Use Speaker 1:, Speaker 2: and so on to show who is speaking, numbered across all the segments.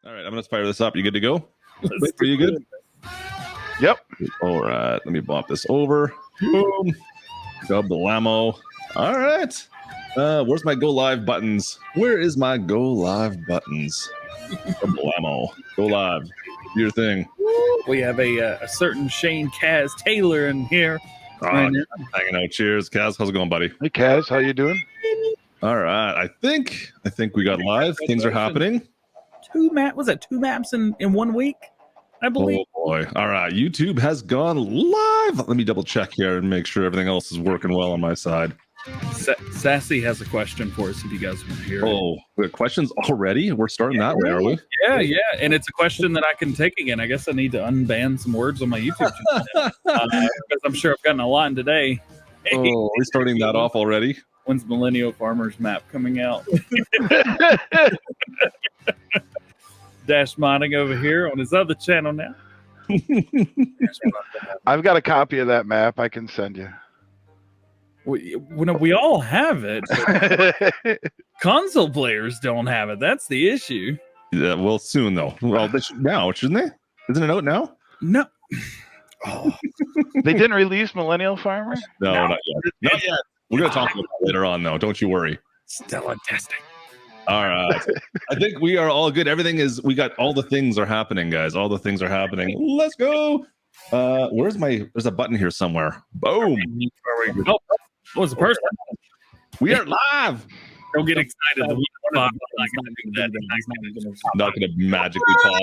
Speaker 1: All right, I'm gonna fire this up. You good to go?
Speaker 2: Are you good?
Speaker 3: Yep.
Speaker 1: All right, let me bop this over. Boom. Double ammo. All right. Where's my go live buttons? Where is my go live buttons? Double ammo. Go live. Do your thing.
Speaker 2: We have a certain Shane Kaz Taylor in here.
Speaker 1: Hanging out. Cheers, Kaz. How's it going, buddy?
Speaker 3: Hey, Kaz, how you doing?
Speaker 1: All right. I think we got live. Things are happening.
Speaker 2: Two maps in 1 week? I believe.
Speaker 1: Oh boy. All right. YouTube has gone live. Let me double check here and make sure everything else is working well on my side.
Speaker 2: Sassy has a question for us if you guys want to hear it.
Speaker 1: Oh, we have questions already? We're starting that way, are we?
Speaker 2: Yeah. And it's a question that I can take again. I guess I need to unban some words on my YouTube channel. Because I'm sure I've gotten a lot today.
Speaker 1: Oh, we're starting that off already?
Speaker 2: When's Millennial Farmers map coming out? Dash modding over here on his other channel now.
Speaker 3: I've got a copy of that map I can send you.
Speaker 2: We all have it. Console players don't have it. That's the issue.
Speaker 1: Yeah, well, soon though. Well, they should now, shouldn't they? Isn't it out now?
Speaker 2: No.
Speaker 3: Oh. They didn't release Millennial Farmer?
Speaker 1: No, not yet. Not yet. We're going to talk about that later on, though. Don't you worry.
Speaker 2: Still a testing.
Speaker 1: All right. I think we are all good. Everything is, we got all the things are happening, guys. All the things are happening. Let's go. There's a button here somewhere. Boom.
Speaker 2: Oh, what was the person?
Speaker 1: We are live.
Speaker 2: Don't get excited.
Speaker 1: Not going to magically pop up.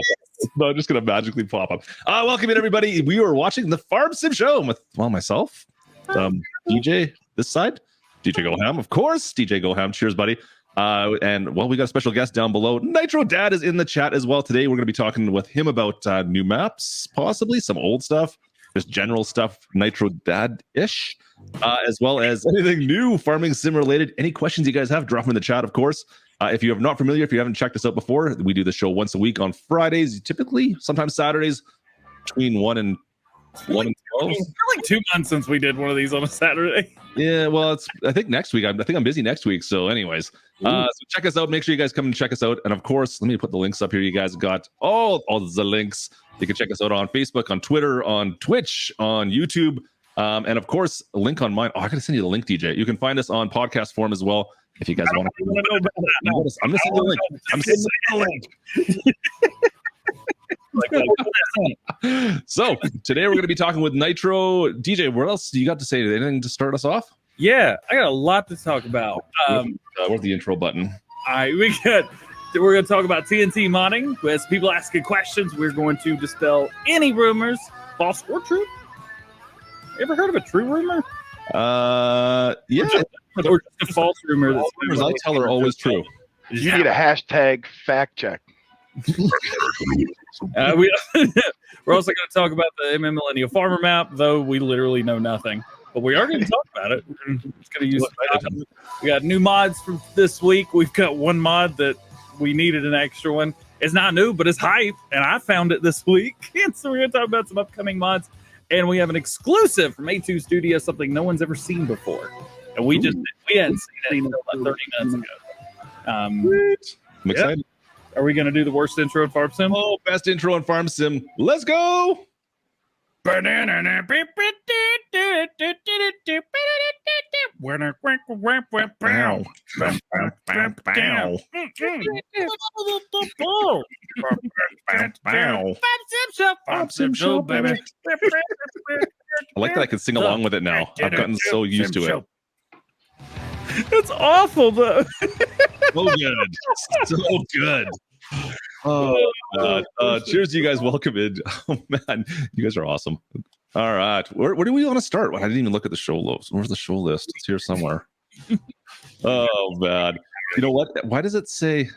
Speaker 1: No, just going to magically pop up. Welcome in, everybody. We are watching the Farm Sim Show with, myself, DJ this side, DjGoHam, of course. DjGoHam, cheers, buddy. And we got a special guest down below. Nitro Dad is in the chat as well today. We're going to be talking with him about new maps, possibly some old stuff, just general stuff, Nitro Dad-ish, as well as anything new farming sim related. Any questions you guys have, drop them in the chat, of course. If you are not familiar, if you haven't checked us out before, we do the show once a week on Fridays, typically, sometimes Saturdays, between 1 and 12.
Speaker 2: It's like 2 months since we did one of these on a Saturday.
Speaker 1: Yeah, well, I think next week. I think I'm busy next week. So anyways, so check us out. Make sure you guys come and check us out. And of course, let me put the links up here. You guys got all the links. You can check us out on Facebook, on Twitter, on Twitch, on YouTube. And of course, a link on mine. Oh, I got to send you the link, DJ. You can find us on podcast form as well. If you guys want to know about that. I'm going to send you the link. I'm sending the link. So today we're going to be talking with Nitro. DJ, what else do you got to say? Anything to start us off?
Speaker 2: Yeah, I got a lot to talk about.
Speaker 1: Where's the intro button?
Speaker 2: We're going to talk about TNT modding. As people asking questions, we're going to dispel any rumors, false or true. Ever heard of a true rumor?
Speaker 1: Yeah.
Speaker 2: Or just a false rumor.
Speaker 1: All rumors I tell are always true.
Speaker 3: You need a hashtag fact check.
Speaker 2: We're also going to talk about the Millennial Farmer map, though we literally know nothing. But we are going to talk about it. We're just going to use it. We got new mods from this week. We've got one mod that we needed an extra one. It's not new, but it's hype, and I found it this week. And so we're going to talk about some upcoming mods. And we have an exclusive from A2 Studio, something no one's ever seen before. And we hadn't seen it until about 30 minutes ago.
Speaker 1: I'm excited.
Speaker 2: Are we going to do the worst intro in Farm Sim?
Speaker 1: Oh, best intro in Farm Sim. Let's go.
Speaker 2: Farm Sim Show, baby.
Speaker 1: I like that I can sing along with it now. I've gotten so used to it.
Speaker 2: It's awful, though.
Speaker 1: So good. So good. Oh, God. Cheers to you guys. Welcome in. Oh, man. You guys are awesome. All right. Where do we want to start? I didn't even look at the show list. Where's the show list? It's here somewhere. Oh, man. You know what? Why does it say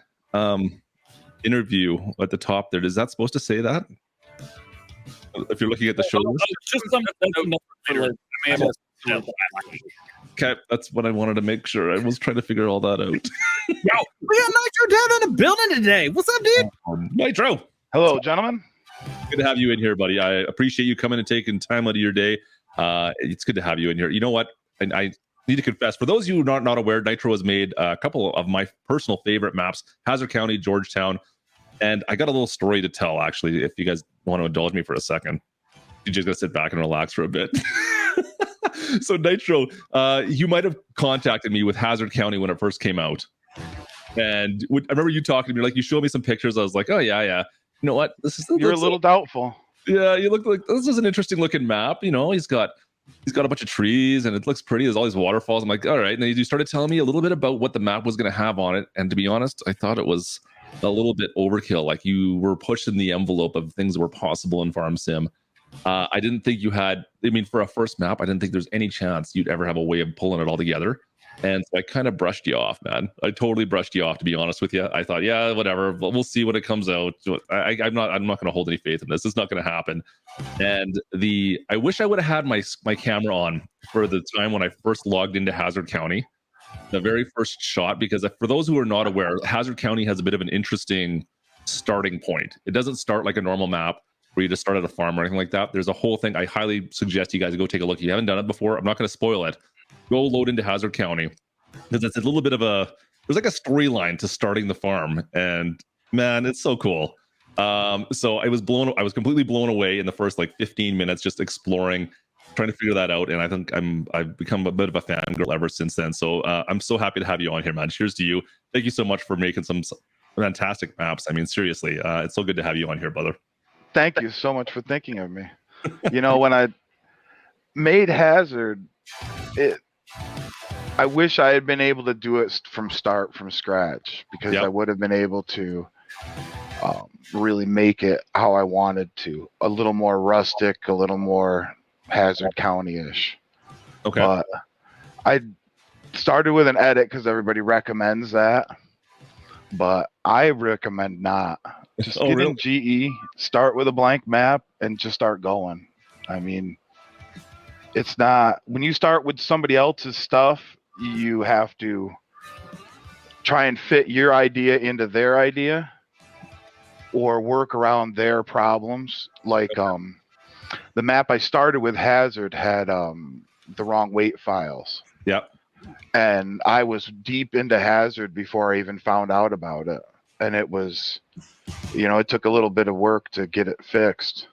Speaker 1: interview at the top there? Is that supposed to say that? If you're looking at the show list?
Speaker 2: Just
Speaker 1: Okay, that's what I wanted to make sure. I was trying to figure all that out.
Speaker 2: Yo, we got Nitro Dad in the building today. What's up, dude?
Speaker 1: Nitro.
Speaker 3: Hello, gentlemen.
Speaker 1: Good to have you in here, buddy. I appreciate you coming and taking time out of your day. It's good to have you in here. You know what? And I need to confess, for those of you who are not aware, Nitro has made a couple of my personal favorite maps, Hazard County, Georgetown. And I got a little story to tell, actually, if you guys want to indulge me for a second. You're just going to sit back and relax for a bit. So Nitro, you might have contacted me with Hazard County when it first came out. And I remember you talking to me, like you showed me some pictures. I was like, oh, yeah. You know what?
Speaker 3: You're a little doubtful.
Speaker 1: Yeah, you look like this is an interesting looking map. You know, he's got a bunch of trees and it looks pretty. There's all these waterfalls. I'm like, all right. And then you started telling me a little bit about what the map was going to have on it. And to be honest, I thought it was a little bit overkill. Like you were pushing the envelope of things that were possible in Farm Sim. I didn't think you had, I mean, for a first map, I didn't think there's any chance you'd ever have a way of pulling it all together. And so I kind of brushed you off, man. I totally brushed you off, to be honest with you. I thought, yeah, whatever. We'll see when it comes out. I'm not going to hold any faith in this. It's not going to happen. And I wish I would have had my camera on for the time when I first logged into Hazard County, the very first shot, because for those who are not aware, Hazard County has a bit of an interesting starting point. It doesn't start like a normal map where you just start at a farm or anything like that. There's a whole thing. I highly suggest you guys go take a look. If you haven't done it before, I'm not going to spoil it. Go load into Hazard County, because it's a little bit of there's like a storyline to starting the farm, and man, it's so cool. So I was completely blown away in the first like 15 minutes, just exploring, trying to figure that out. And I think I've become a bit of a fangirl ever since then. So I'm so happy to have you on here, man. Cheers to you. Thank you so much for making some fantastic maps. I mean, seriously, it's so good to have you on here, brother.
Speaker 3: Thank you so much for thinking of me. You know, when I made Hazard, I wish I had been able to do it from scratch, because I would have been able to really make it how I wanted to. A little more rustic, a little more Hazard County-ish.
Speaker 1: Okay.
Speaker 3: But I started with an edit because everybody recommends that. But I recommend not. Just get in GE, start with a blank map, and just start going. I mean, it's not, when you start with somebody else's stuff, you have to try and fit your idea into their idea or work around their problems. Like the map I started with, Hazard, had the wrong weight files.
Speaker 1: Yep.
Speaker 3: And I was deep into Hazard before I even found out about it. And it was, you know, it took a little bit of work to get it fixed,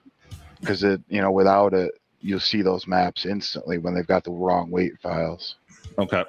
Speaker 3: because without it, you'll see those maps instantly when they've got the wrong weight files.
Speaker 1: Okay.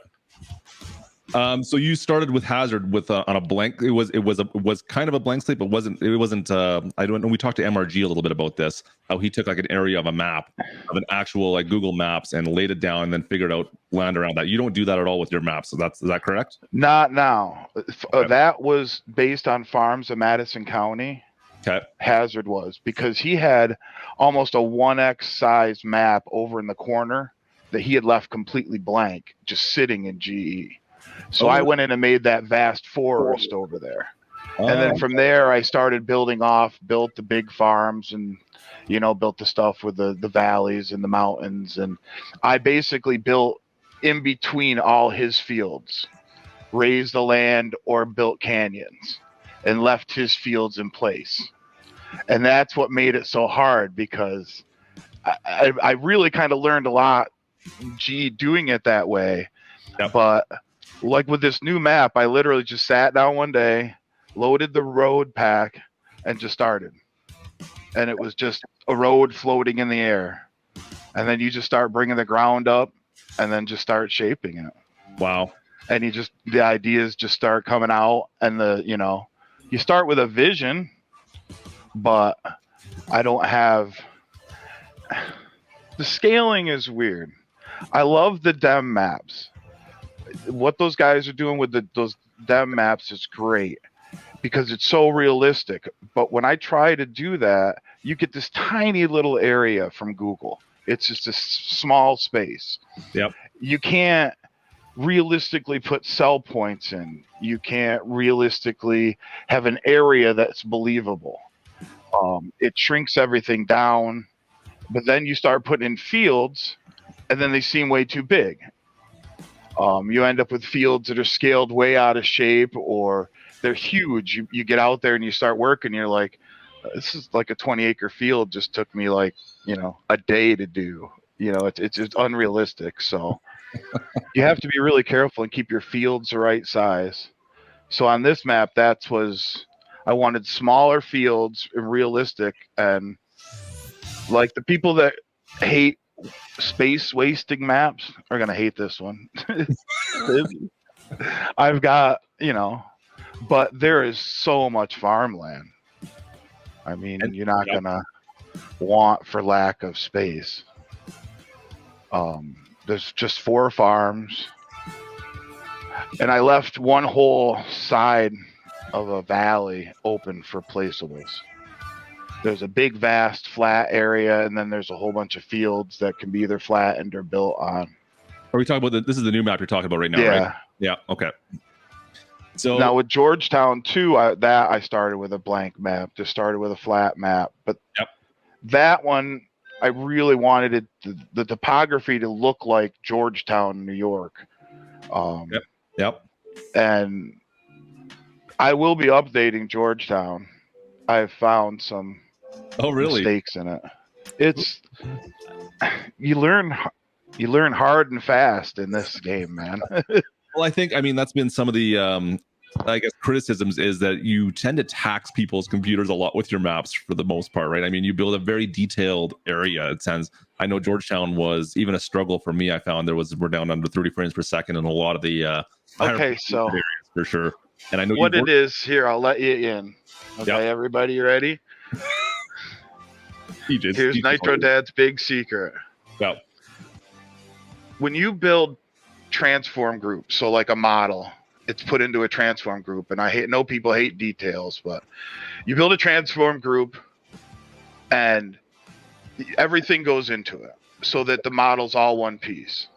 Speaker 1: So you started with Hazard with on a blank. It was kind of a blank slate, but it wasn't. I don't know. We talked to MRG a little bit about this. How he took like an area of a map, of an actual like Google Maps, and laid it down, and then figured out land around that. You don't do that at all with your maps. So is that correct?
Speaker 3: Not now. That was based on farms in Madison County.
Speaker 1: Okay.
Speaker 3: Hazard was, because he had almost a 1x size map over in the corner that he had left completely blank, just sitting in GE. So I went in and made that vast forest over there. And then from there, I started built the big farms, and, built the stuff with the valleys and the mountains. And I basically built in between all his fields, raised the land or built canyons, and left his fields in place. And that's what made it so hard, because I really kind of learned a lot doing it that way.
Speaker 1: Yep.
Speaker 3: But like with this new map, I literally just sat down one day, loaded the road pack, and just started. And it was just a road floating in the air. And then you just start bringing the ground up, and then just start shaping it.
Speaker 1: Wow.
Speaker 3: And the ideas just start coming out, and you start with a vision, but I don't have, the scaling is weird. I love the DEM maps. What those guys are doing with those DEM maps is great, because it's so realistic. But when I try to do that, you get this tiny little area from Google. It's just a small space.
Speaker 1: Yep. You
Speaker 3: can't realistically put cell points in. You can't realistically have an area that's believable. It shrinks everything down, but then you start putting in fields, and then they seem way too big. You end up with fields that are scaled way out of shape, or they're huge. You get out there and you start working, you're like, this is like a 20-acre field just took me like, a day to do. It's unrealistic. So you have to be really careful and keep your fields the right size. So on this map, I I wanted smaller fields and realistic, and like the people that hate space wasting maps are gonna hate this one. I've got, but there is so much farmland. I mean, you're not gonna want for lack of space. There's just 4 farms, and I left one whole side of a valley open for placeables. There's a big, vast, flat area, and then there's a whole bunch of fields that can be either flattened or built on.
Speaker 1: Are we talking about this is the new map you're talking about right now, right? Yeah. Okay. So
Speaker 3: now with Georgetown too, I started with a blank map. Just started with a flat map, but that one I really wanted the topography to look like Georgetown, New York. And I will be updating Georgetown. I've found some mistakes in it. It's you learn hard and fast in this game, man.
Speaker 1: Well, I mean that's been some of the I guess criticisms is that you tend to tax people's computers a lot with your maps for the most part, right? I mean, you build a very detailed area. It sounds, I know Georgetown was even a struggle for me. I found we're down under 30 frames per second in a lot of the
Speaker 3: so
Speaker 1: areas for sure. And I know
Speaker 3: what it is here. I'll let you in. Okay, everybody, you ready? Here's Nitro Dad's big secret.
Speaker 1: Yeah.
Speaker 3: When you build transform groups, so like a model, it's put into a transform group, and I know people hate details, but you build a transform group and everything goes into it so that the model's all one piece.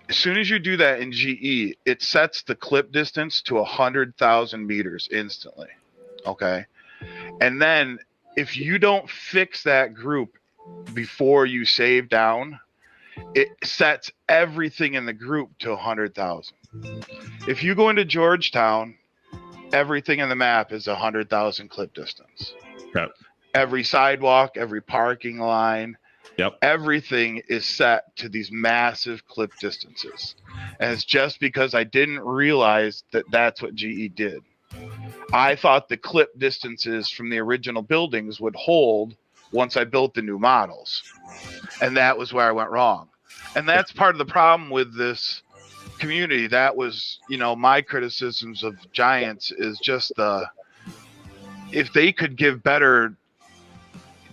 Speaker 3: As soon as you do that in GE, it sets the clip distance to 100,000 meters instantly. Okay. And then if you don't fix that group before you save down, it sets everything in the group to 100,000. If you go into Georgetown, everything in the map is 100,000 clip distance.
Speaker 1: Yep.
Speaker 3: Every sidewalk, every parking line,
Speaker 1: yep,
Speaker 3: everything is set to these massive clip distances. And it's just because I didn't realize that that's what GE did. I thought the clip distances from the original buildings would hold once I built the new models. And that was where I went wrong. And that's part of the problem with this community. That was, my criticisms of Giants is just if they could give better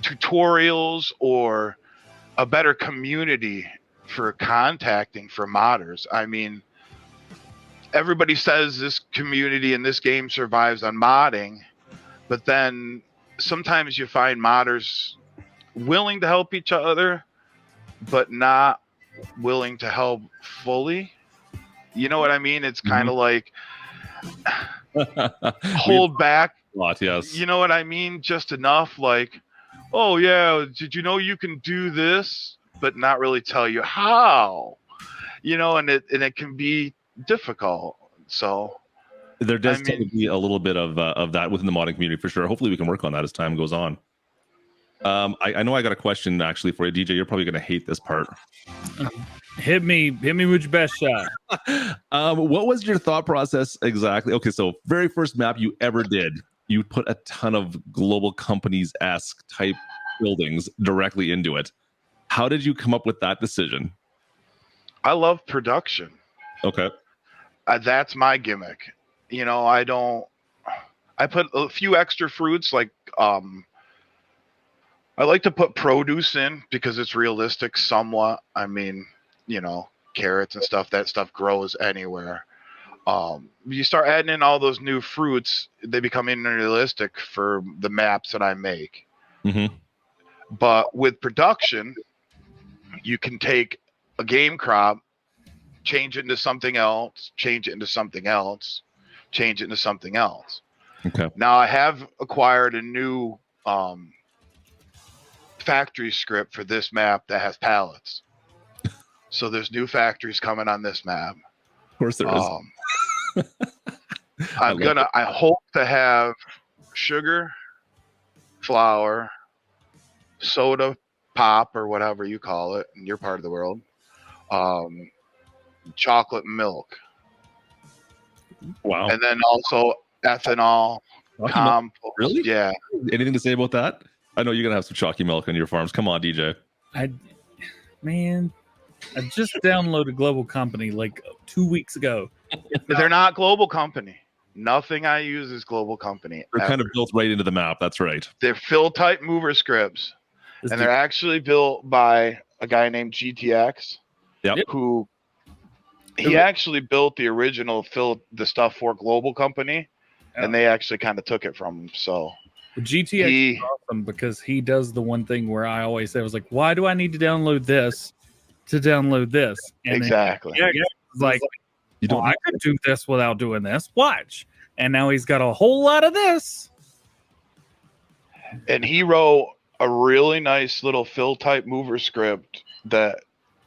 Speaker 3: tutorials or a better community for contacting for modders. I mean, everybody says this community and this game survives on modding, but then sometimes you find modders willing to help each other, but not willing to help fully. You know what I mean? It's kind of like hold back
Speaker 1: a lot. Yes.
Speaker 3: You know what I mean? Just enough, like, oh yeah, did you know you can do this, but not really tell you how? And it can be difficult. So
Speaker 1: there does tend to be a little bit of that within the modding community for sure. Hopefully we can work on that as time goes on. I know I got a question actually for you, DJ. You're probably going to hate this part.
Speaker 2: Hit me with your best shot.
Speaker 1: What was your thought process exactly? Okay, so very first map you ever did, you put a ton of global companies-esque type buildings directly into it. How did you come up with that decision?
Speaker 3: I love production.
Speaker 1: Okay.
Speaker 3: That's my gimmick. I put a few extra fruits, like I like to put produce in because it's realistic somewhat. I mean, carrots and stuff, that stuff grows anywhere. You start adding in all those new fruits, they become unrealistic for the maps that I make.
Speaker 1: Mm-hmm.
Speaker 3: But with production, you can take a game crop, change it into something else, change it into something else, change it into something else.
Speaker 1: Okay.
Speaker 3: Now I have acquired a new factory script for this map that has pallets. So there's new factories coming on this map.
Speaker 1: Of course there is.
Speaker 3: I hope to have sugar, flour, soda pop, or whatever you call it in your part of the world, chocolate milk.
Speaker 1: Wow.
Speaker 3: And then also ethanol
Speaker 1: Really?
Speaker 3: Yeah.
Speaker 1: Anything to say about that? I know you're gonna have some chalky milk on your farms. Come on, DJ.
Speaker 2: I just downloaded Global Company like 2 weeks ago.
Speaker 3: They're not Global Company. Nothing I use is Global Company.
Speaker 1: They're kind of built right into the map. That's right.
Speaker 3: They're fill type mover scripts, and they're actually built by a guy named GTX.
Speaker 1: Yep.
Speaker 3: Who he actually built the original the stuff for Global Company, and they actually kind of took it from him. So
Speaker 2: GTX is awesome because he does the one thing where I always say, I was like, why do I need to download this to download this? And
Speaker 3: exactly.
Speaker 2: It's like, I could do this without doing this. Watch. And now he's got a whole lot of this.
Speaker 3: And he wrote a really nice little fill type mover script that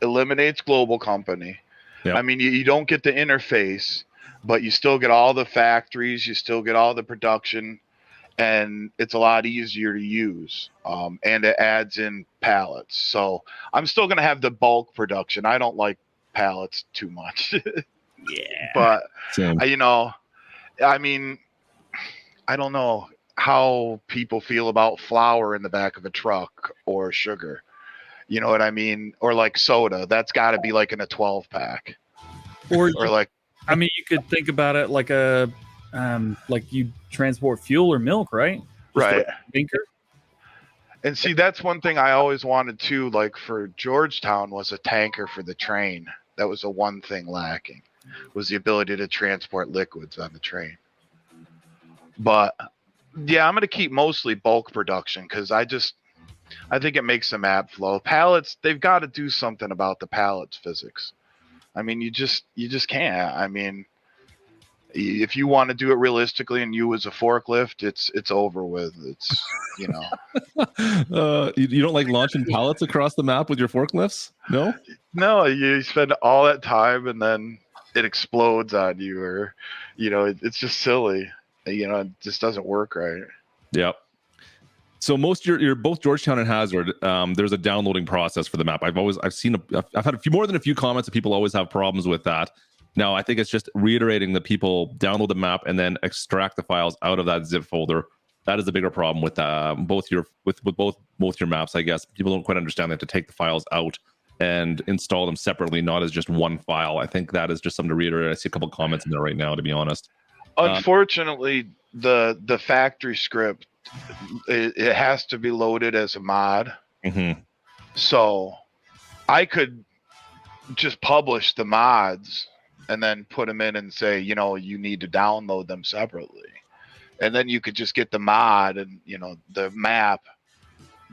Speaker 3: eliminates Global Company. Yep. I mean, you don't get the interface, but you still get all the factories, you still get all the production, and it's a lot easier to use. And it adds in pallets. So I'm still going to have the bulk production. I don't like pallets too much.
Speaker 2: Yeah.
Speaker 3: But, I mean, I don't know how people feel about flour in the back of a truck or sugar. You know what I mean? Or like soda. That's got to be like in a 12 pack.
Speaker 2: Or like, I mean, you could think about it like like you transport fuel or milk, right?
Speaker 3: Right.
Speaker 2: Binker.
Speaker 3: And see, that's one thing I always wanted to, like for Georgetown, was a tanker for the train. That was the one thing lacking, was the ability to transport liquids on the train. But yeah, I'm going to keep mostly bulk production because I think it makes the map flow. Pallets, they've got to do something about the pallets physics. I mean, you just can't. I mean, if you want to do it realistically and you as a forklift, it's over with. It's, you
Speaker 1: don't like launching pallets across the map with your forklifts? No?
Speaker 3: No, you spend all that time and then it explodes on you, or, it's just silly. It just doesn't work right.
Speaker 1: Yep. So most you're both Georgetown and Hazard. There's a downloading process for the map. I've had more than a few comments that people always have problems with that. Now I think it's just reiterating that people download the map and then extract the files out of that zip folder. That is the bigger problem with both your maps. I guess people don't quite understand they have to take the files out and install them separately, not as just one file. I think that is just something to reiterate. I see a couple of comments in there right now, to be honest.
Speaker 3: Unfortunately, the factory script, it has to be loaded as a mod.
Speaker 1: Mm-hmm.
Speaker 3: So I could just publish the mods and then put them in and say, you need to download them separately. And then you could just get the mod and, the map.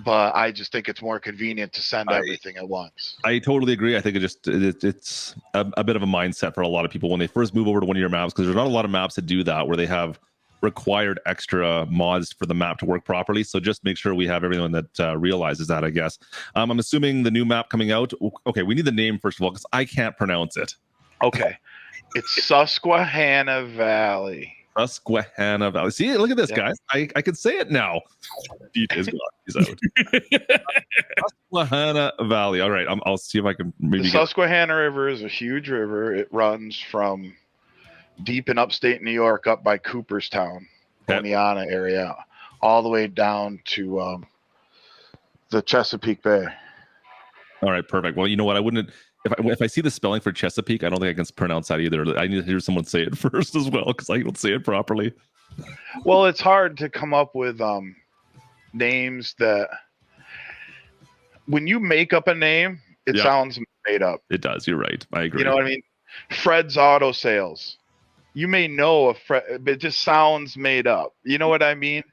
Speaker 3: But I just think it's more convenient to send everything at once. I
Speaker 1: totally agree. I think it's a bit of a mindset for a lot of people when they first move over to one of your maps, because there's not a lot of maps that do that, where they have required extra mods for the map to work properly. So just make sure we have everyone that realizes that, I guess. I'm assuming the new map coming out. Okay, we need the name first of all, because I can't pronounce it.
Speaker 3: Okay. It's Susquehanna Valley.
Speaker 1: Susquehanna Valley. See, look at this, guys. I can say it now. He's out. Susquehanna Valley. All right, I'll see if I can maybe.
Speaker 3: The Susquehanna River is a huge river. It runs from deep in upstate New York up by Cooperstown, Oneonta area, all the way down to the Chesapeake Bay.
Speaker 1: All right, perfect. Well, you know what? I wouldn't. If I see the spelling for Chesapeake, I don't think I can pronounce that either. I need to hear someone say it first as well, because I don't say it properly.
Speaker 3: Well, it's hard to come up with names that, when you make up a name, it sounds made up.
Speaker 1: It does. You're right. I agree.
Speaker 3: You know what I mean? Fred's Auto Sales. You may know a Fred, but it just sounds made up. You know what I mean?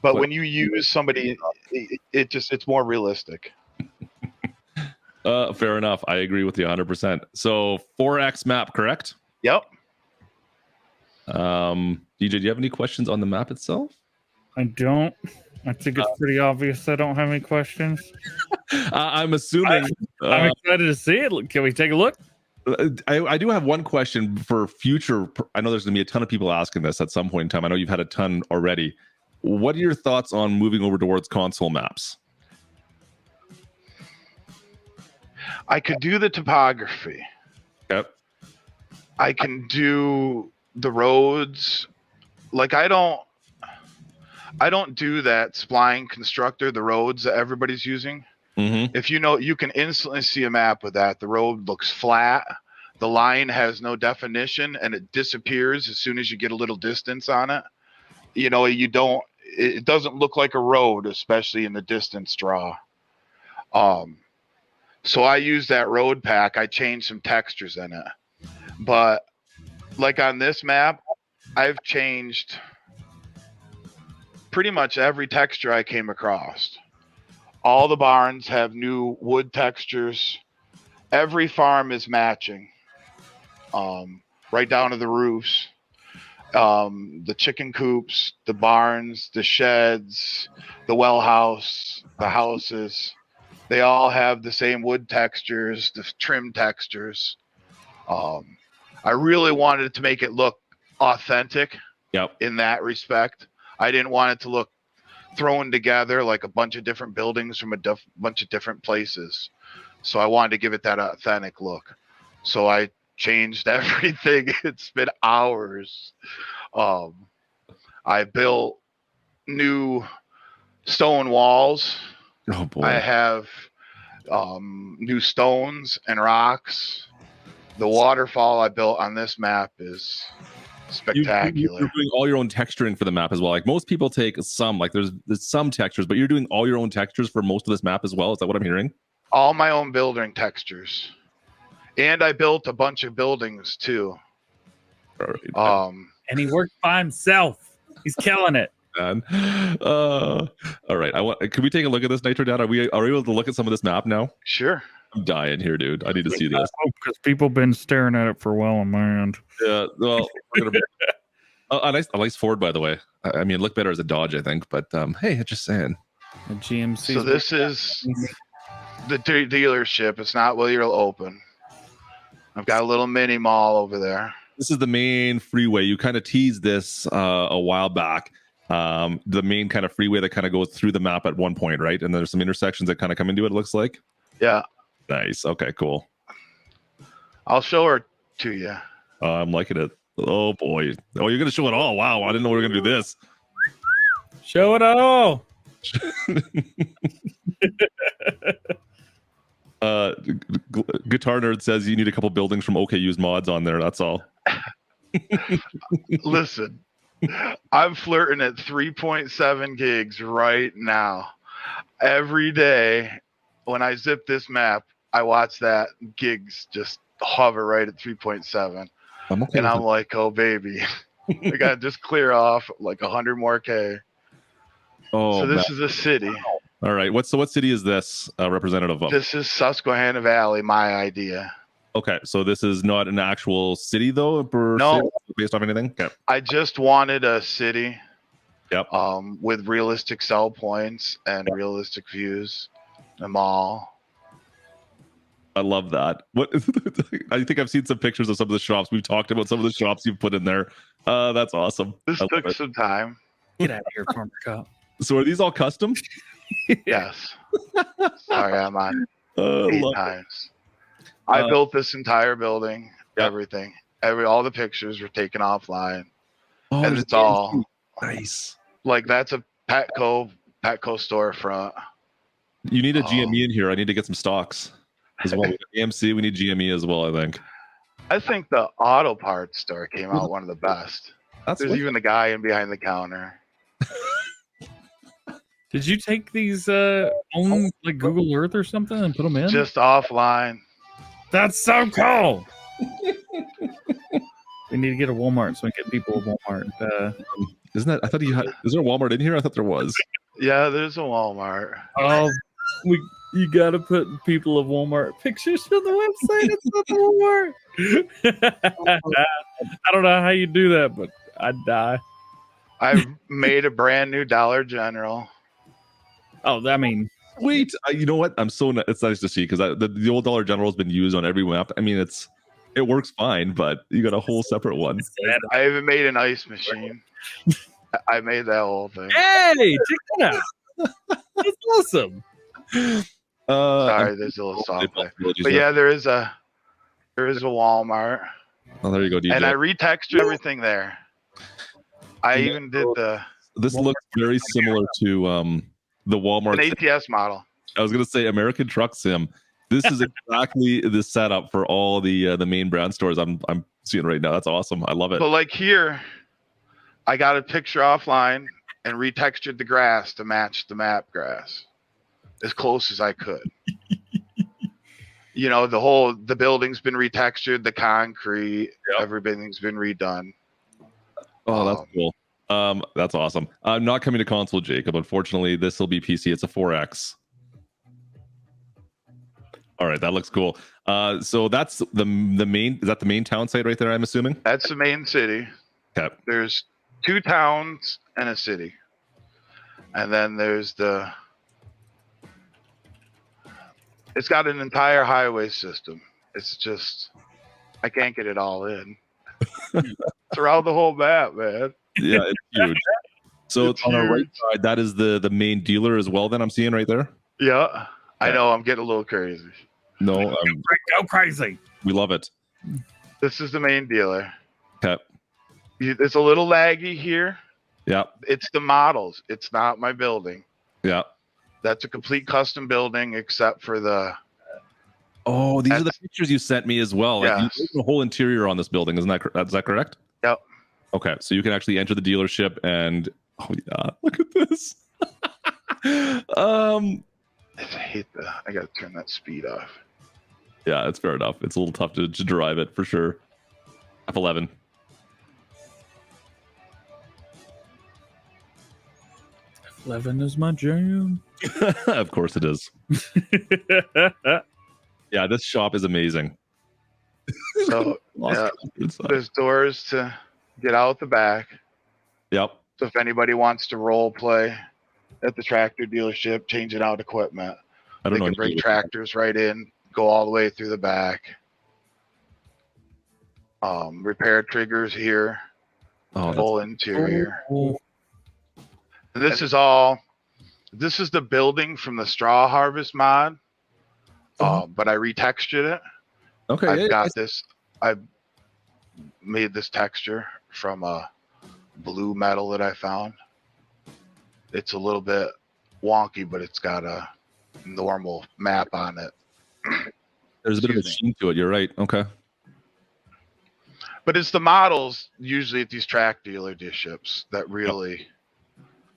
Speaker 3: But when you use somebody, it's more realistic.
Speaker 1: Fair enough. I agree with you 100%. So 4X map, correct?
Speaker 3: Yep.
Speaker 1: DJ, do you have any questions on the map itself?
Speaker 2: I don't. I think it's pretty obvious I don't have any questions.
Speaker 1: I'm assuming.
Speaker 2: I'm excited to see it. Can we take a look?
Speaker 1: I do have one question for future. I know there's going to be a ton of people asking this at some point in time. I know you've had a ton already. What are your thoughts on moving over towards console maps?
Speaker 3: I could do the topography.
Speaker 1: Yep.
Speaker 3: I can do the roads. Like, I don't I don't do that spline constructor, the roads that everybody's using.
Speaker 1: Mm-hmm.
Speaker 3: If you know, you can instantly see a map with that. The road looks flat. The line has no definition, and it disappears as soon as you get a little distance on it. You know, it doesn't look like a road, especially in the distance draw. So I use that road pack. I changed some textures in it. But like on this map, I've changed pretty much every texture I came across. All the barns have new wood textures. Every farm is matching, right down to the roofs, the chicken coops, the barns, the sheds, the well house, the houses. They all have the same wood textures, the trim textures. I really wanted to make it look authentic.
Speaker 1: Yep.
Speaker 3: In that respect. I didn't want it to look thrown together like a bunch of different buildings from a bunch of different places. So I wanted to give it that authentic look. So I changed everything. It's been hours. I built new stone walls.
Speaker 1: Oh boy.
Speaker 3: I have new stones and rocks. The waterfall I built on this map is spectacular.
Speaker 1: You're doing all your own texturing for the map as well. Like most people take some, like there's some textures, but you're doing all your own textures for most of this map as well. Is that what I'm hearing?
Speaker 3: All my own building textures. And I built a bunch of buildings too.
Speaker 2: And he worked by himself. He's killing it.
Speaker 1: Man. All right. Can we take a look at this, Nitro Dad? Are we able to look at some of this map now?
Speaker 3: Sure.
Speaker 1: I'm dying here, dude. I need to see this.
Speaker 2: Because people been staring at it for well on my end.
Speaker 1: Yeah. Well, we're gonna a nice Ford, by the way. I mean, look better as a Dodge, I think. But hey, just saying.
Speaker 2: A GMC.
Speaker 3: So this is the dealership. It's not where you'll open. I've got a little mini mall over there.
Speaker 1: This is the main freeway. You kind of teased this a while back. The main kind of freeway that kind of goes through the map at one point, right? And there's some intersections that kind of come into it. It looks like.
Speaker 3: Yeah.
Speaker 1: Nice. Okay. Cool.
Speaker 3: I'll show her to you.
Speaker 1: I'm liking it. Oh boy. Oh, you're gonna show it all. Wow. I didn't know we were gonna do this.
Speaker 2: Show it all.
Speaker 1: Guitar Nerd says you need a couple buildings from OKU's mods on there. That's all.
Speaker 3: Listen, I'm flirting at 3.7 gigs right now. Every day when I zip this map, I watch that gigs just hover right at 3.7. And I'm like, oh baby, I gotta just clear off like 100 more K.
Speaker 1: Oh,
Speaker 3: so this is a city.
Speaker 1: All right. What city is this representative of?
Speaker 3: This is Susquehanna Valley, my idea.
Speaker 1: Okay, so this is not an actual city though,
Speaker 3: no,
Speaker 1: based off anything. Okay.
Speaker 3: I just wanted a city.
Speaker 1: Yep.
Speaker 3: With realistic sell points and realistic views, a mall.
Speaker 1: I love that. What I think I've seen some pictures of some of the shops. We've talked about some of the shops you've put in there. That's awesome.
Speaker 3: This took some time.
Speaker 2: Get out of here, Farmer Cop.
Speaker 1: So are these all custom?
Speaker 3: Yes. Sorry, I'm on 8 times. I built this entire building, everything. All the pictures were taken offline.
Speaker 1: Oh,
Speaker 3: and it's all
Speaker 1: nice.
Speaker 3: Like that's a Petco storefront.
Speaker 1: You need a GME in here. I need to get some stocks as well. AMC, we need GME as well, I think.
Speaker 3: I think the auto parts store came out one of the best. There's even the guy in behind the counter.
Speaker 2: Did you take these on like Google Earth or something and put them in?
Speaker 3: Just offline.
Speaker 2: That's so cool. We need to get a Walmart so we can get people a Walmart.
Speaker 1: Isn't that? I thought is there a Walmart in here? I thought there was.
Speaker 3: Yeah, there's a Walmart.
Speaker 2: Oh, you got to put people of Walmart pictures on the website. It's not the Walmart. I don't know how you do that, but I'd die.
Speaker 3: I've made a brand new Dollar General.
Speaker 2: Oh, I mean,
Speaker 1: wait. You know what? It's nice to see because the old Dollar General has been used on every map. I mean, it works fine, but you got a whole separate one.
Speaker 3: I even made an ice machine. I made that whole thing.
Speaker 2: Hey, check that out. That's awesome.
Speaker 3: Sorry, there's a little soft play. But yeah, there is a Walmart.
Speaker 1: Oh, there you go, DJ.
Speaker 3: And I retextured everything there. I even did
Speaker 1: this looks very similar to the Walmart.
Speaker 3: An ATS model.
Speaker 1: I was gonna say American Truck Sim. This is exactly the setup for all the main brand stores I'm seeing right now. That's awesome. I love it.
Speaker 3: But like here, I got a picture offline and retextured the grass to match the map grass as close as I could. You know, the building's been retextured, the concrete, everything's been redone.
Speaker 1: Oh, that's cool. That's awesome. I'm not coming to console, Jacob. Unfortunately, this will be PC. It's a 4X. All right, that looks cool. So that's the main. Is that the main town site right there? I'm assuming.
Speaker 3: That's the main city.
Speaker 1: Okay.
Speaker 3: There's 2 towns and a city, and then there's the. It's got an entire highway system. It's just, I can't get it all in. Throughout the whole map, man.
Speaker 1: Yeah, it's huge. So
Speaker 3: It's
Speaker 1: on our right
Speaker 3: huge.
Speaker 1: side, that is the main dealer as well. Then I'm seeing right there.
Speaker 3: Yeah, I know. I'm getting a little crazy.
Speaker 1: No,
Speaker 2: Go crazy.
Speaker 1: we love it.
Speaker 3: This is the main dealer.
Speaker 1: Okay.
Speaker 3: It's a little laggy here.
Speaker 1: Yeah.
Speaker 3: It's the models. It's not my building.
Speaker 1: Yeah.
Speaker 3: That's a complete custom building, except for the.
Speaker 1: Oh, these are the pictures you sent me as well. Like,
Speaker 3: Yes.
Speaker 1: you did the whole interior on this building, is that correct?
Speaker 3: Yep.
Speaker 1: Okay, so you can actually enter the dealership and look at this.
Speaker 3: I hate I gotta turn that speed off.
Speaker 1: Yeah, it's fair enough. It's a little tough to drive it for sure. F11.
Speaker 2: F11 is my jam.
Speaker 1: Of course it is. Yeah, this shop is amazing.
Speaker 3: So yeah, there's doors to get out the back.
Speaker 1: Yep.
Speaker 3: So if anybody wants to role play at the tractor dealership, changing out equipment,
Speaker 1: I
Speaker 3: they
Speaker 1: don't know.
Speaker 3: can bring tractors right in, go all the way through the back. Repair triggers here,
Speaker 1: Oh,
Speaker 3: full interior.
Speaker 2: Oh,
Speaker 3: This is the building from the Straw Harvest mod, but I retextured it.
Speaker 1: okay.
Speaker 3: I've made this texture from a blue metal that I found. It's a little bit wonky, but it's got a normal map on it.
Speaker 1: There's a bit of a sheen to it. You're right. Okay.
Speaker 3: But it's the models usually at these track dealerships that really,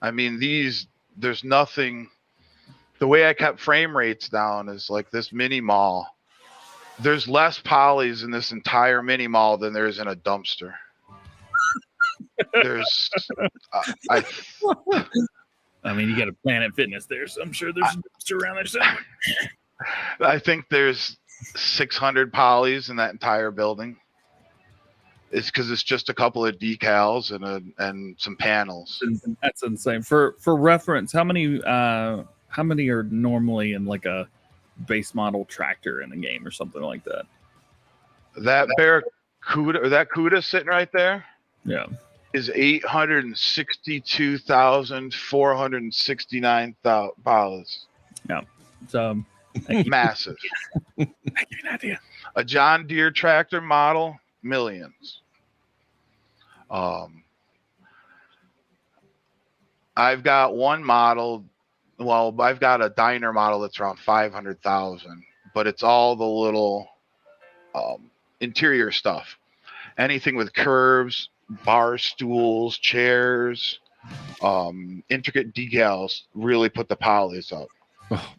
Speaker 3: I mean, there's nothing. The way I kept frame rates down is like this mini mall. There's less polys in this entire mini mall than there is in a dumpster. There's,
Speaker 2: I mean, you got a Planet Fitness there, so I'm sure there's a dumpster around there somewhere.
Speaker 3: I think there's 600 polys in that entire building. It's because it's just a couple of decals and some panels.
Speaker 2: That's insane. For reference, how many are normally in like a base model tractor in a game or something like that?
Speaker 3: That Barracuda or that Cuda sitting right there,
Speaker 2: Yeah,
Speaker 3: is 862,469 polys.
Speaker 2: yeah. So
Speaker 3: Massive.
Speaker 2: I give you an idea.
Speaker 3: A John Deere tractor model, millions. I've got one model. Well, I've got a diner model that's around 500,000, but it's all the little interior stuff. Anything with curves, bar stools, chairs, intricate decals really put the polys up.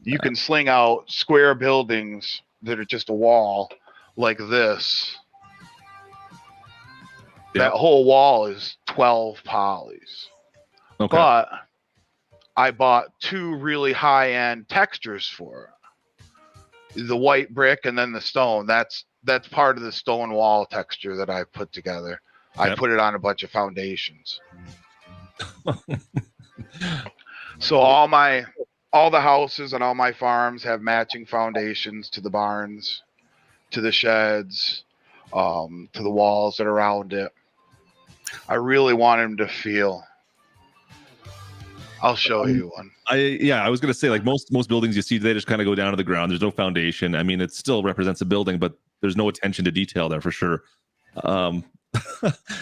Speaker 3: You can sling out square buildings that are just a wall like this. That whole wall is 12 polys.
Speaker 1: Okay.
Speaker 3: But I bought 2 really high-end textures for it. The white brick and then the stone. That's part of the stone wall texture that I put together. I put it on a bunch of foundations. So all the houses and all my farms have matching foundations to the barns, to the sheds, to the walls that are around it. I really want him to feel. I'll show you one.
Speaker 1: I was gonna say, like most buildings you see, they just kind of go down to the ground. There's no foundation. I mean, it still represents a building, but there's no attention to detail there for sure.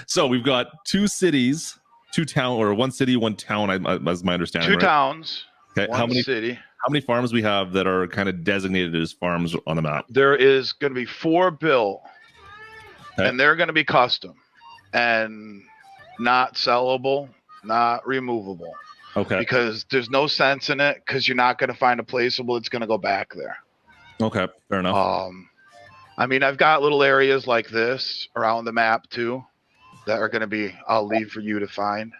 Speaker 1: So we've got 2 cities two town or one city, one town. That's my understanding.
Speaker 3: Two
Speaker 1: right?
Speaker 3: towns.
Speaker 1: Okay.
Speaker 3: One city.
Speaker 1: How many farms we have that are kind of designated as farms on the map?
Speaker 3: There is going to be 4 built,
Speaker 1: Okay.
Speaker 3: and they're going to be custom and not sellable, not removable.
Speaker 1: Okay.
Speaker 3: Because there's no sense in it, because you're not going to find a placeable that's going to go back there.
Speaker 1: Okay. Fair enough.
Speaker 3: I mean, I've got little areas like this around the map too that are going to be, I'll leave for you to find.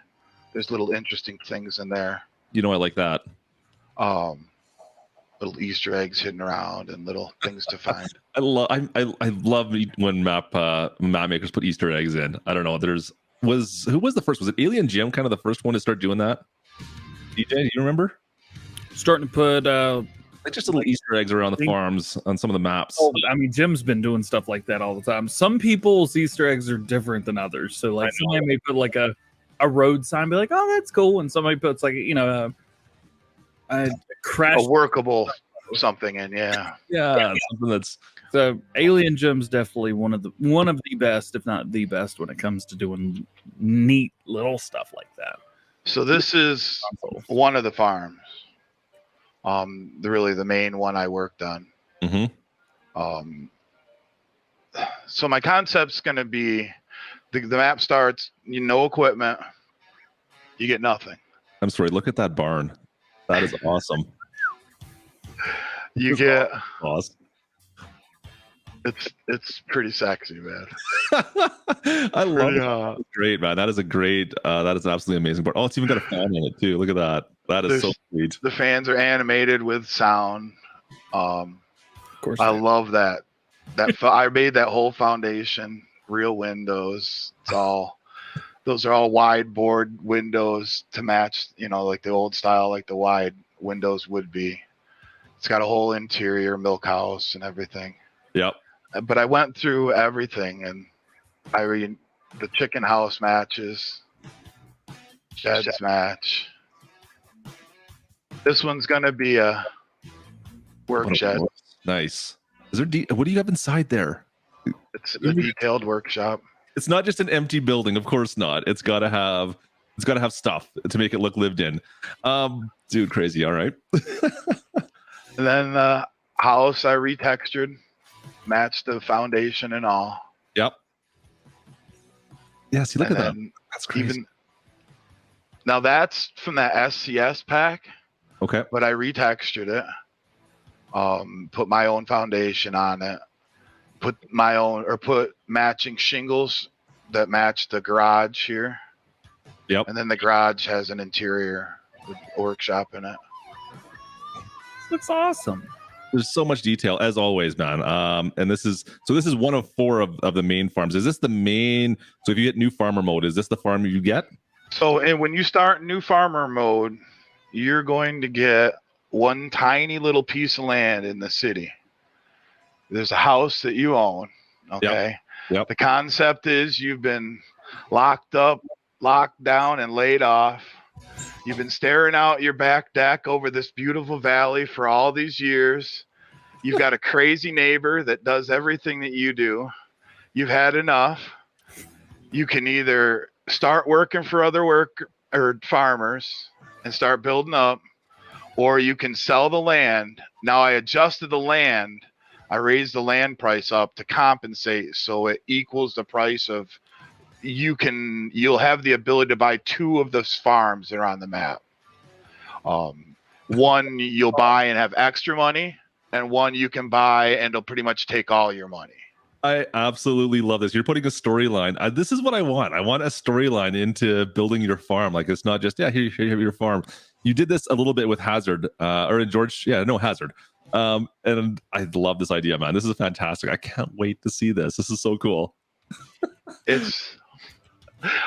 Speaker 3: There's little interesting things in there.
Speaker 1: You know, I like that.
Speaker 3: Little Easter eggs hidden around and little things to find.
Speaker 1: I love when map makers put Easter eggs in. I don't know. Who was the first? Was it Alien Jim kind of the first one to start doing that? DJ, do you remember?
Speaker 2: Starting to put
Speaker 1: like just little Easter eggs around the farms on some of the maps.
Speaker 2: Oh, I mean, Jim's been doing stuff like that all the time. Some people's Easter eggs are different than others. So like somebody may put like a road sign, be like, oh, that's cool. And somebody puts like, you know, a crash,
Speaker 3: a workable something in. Yeah.
Speaker 1: Something that's
Speaker 2: so Alien Jim's definitely one of the best, if not the best, when it comes to doing neat little stuff like that. So
Speaker 3: this is one of the farms. The main one I worked on.
Speaker 1: Mm-hmm.
Speaker 3: So my concept's going to be the map starts, no equipment, you get nothing.
Speaker 1: I'm sorry, look at that barn. That is awesome.
Speaker 3: You get
Speaker 1: awesome.
Speaker 3: It's pretty sexy, man.
Speaker 1: I love it. Great, man. That is a great that is an absolutely amazing barn. Oh, it's even got a fan in it too. Look at that. That is so sweet.
Speaker 3: The fans are animated with sound.
Speaker 2: Of course,
Speaker 3: I love that. I made that whole foundation, real windows. Those are all wide board windows to match, like the old style, like the wide windows would be. It's got a whole interior milk house and everything.
Speaker 1: Yep.
Speaker 3: But I went through everything, and the chicken house matches, sheds match. This one's gonna be a work shed.
Speaker 1: Nice. Is there what do you have inside there?
Speaker 3: It's a detailed workshop.
Speaker 1: It's not just an empty building, of course not. It's gotta have stuff to make it look lived in. Dude, crazy. All right.
Speaker 3: And then the house I retextured, matched the foundation and all.
Speaker 1: Yep. Yeah, see, look at that. That's crazy.
Speaker 3: Now that's from that SCS pack.
Speaker 1: Okay.
Speaker 3: But I retextured it. Put my own foundation on it. Put matching shingles that match the garage here.
Speaker 1: Yep.
Speaker 3: And then the garage has an interior with a workshop in it.
Speaker 2: Looks awesome.
Speaker 1: There's so much detail as always, man. And this is one of 4 of the main farms. Is this the main? So if you get new farmer mode, is this the farm you get?
Speaker 3: So, and when you start new farmer mode, you're going to get one tiny little piece of land in the city. There's a house that you own. Okay.
Speaker 1: Yep.
Speaker 3: The concept is you've been locked up, locked down, and laid off. You've been staring out your back deck over this beautiful valley for all these years. You've got a crazy neighbor that does everything that you do. You've had enough. You can either start working for other farmers and start building up, or you can sell the land. Now I adjusted the land. I raised the land price up to compensate so it equals the price of you'll have the ability to buy 2 of those farms that are on the map. One you'll buy and have extra money, and one you can buy and it'll pretty much take all your money.
Speaker 1: I absolutely love this. You're putting a storyline. This is what I want. I want a storyline into building your farm. Like it's not just, here you have your farm. You did this a little bit with Hazard, or in Hazard. And I love this idea, man. This is fantastic. I can't wait to see this. This is so cool.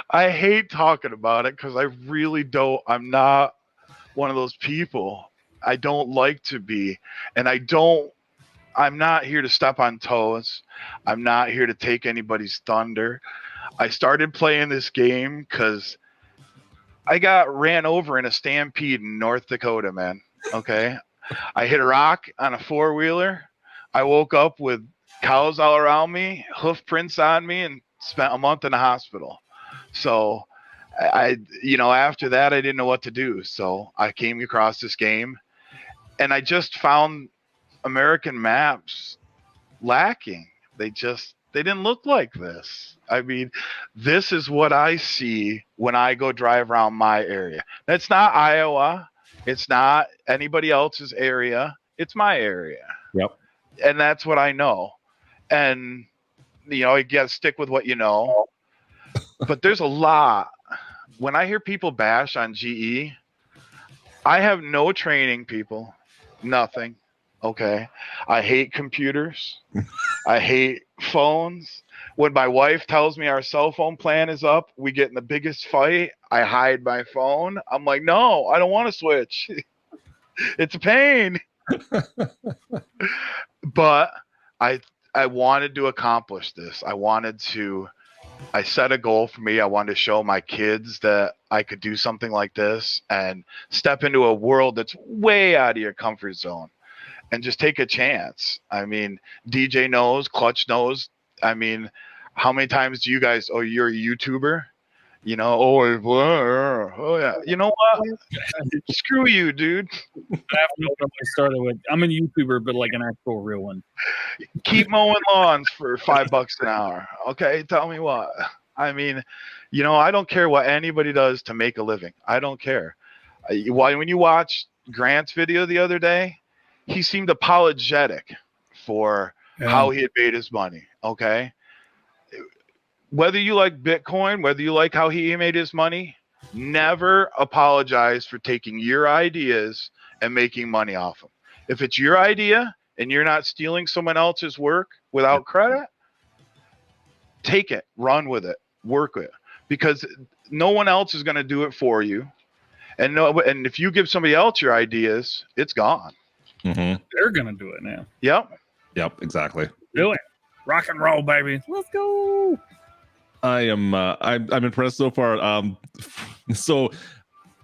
Speaker 3: I hate talking about it because I really don't. I'm not one of those people. I don't like to be. And I'm not here to step on toes. I'm not here to take anybody's thunder. I started playing this game because I got ran over in a stampede in North Dakota, man. Okay. I hit a rock on a 4-wheeler. I woke up with cows all around me, hoof prints on me, and spent a month in the hospital. So after that, I didn't know what to do. So I came across this game, and I just found American maps lacking. They didn't look like this. I mean, this is what I see when I go drive around my area. That's not Iowa. It's not anybody else's area. It's my area.
Speaker 1: Yep.
Speaker 3: And that's what I know. And, you got to stick with what you know. But there's a lot. When I hear people bash on GE, I have no training, people. Nothing. Okay. I hate computers. I hate phones. When my wife tells me our cell phone plan is up, we get in the biggest fight. I hide my phone. I'm like, no, I don't want to switch. It's a pain. But I wanted to accomplish this. I set a goal for me. I wanted to show my kids that I could do something like this and step into a world that's way out of your comfort zone and just take a chance. I mean, DJ knows, Clutch knows. I mean, how many times do you guys, you're a YouTuber? Oh yeah. You know what? Screw you, dude.
Speaker 2: I have no idea I started with. I'm a YouTuber, but like an actual real one.
Speaker 3: Keep mowing lawns for $5 an hour. Okay, tell me what. I mean, I don't care what anybody does to make a living. I don't care. When you watch Grant's video the other day, he seemed apologetic for how he had made his money. Okay. Whether you like Bitcoin, whether you like how he made his money, never apologize for taking your ideas and making money off them. If it's your idea and you're not stealing someone else's work without credit, take it, run with it, work with it, because no one else is going to do it for you. And if you give somebody else your ideas, it's gone.
Speaker 1: Mm-hmm.
Speaker 2: They're going to do it now.
Speaker 1: Yep, exactly.
Speaker 2: Do it. Rock and roll, baby. Let's go.
Speaker 1: I'm impressed so far. I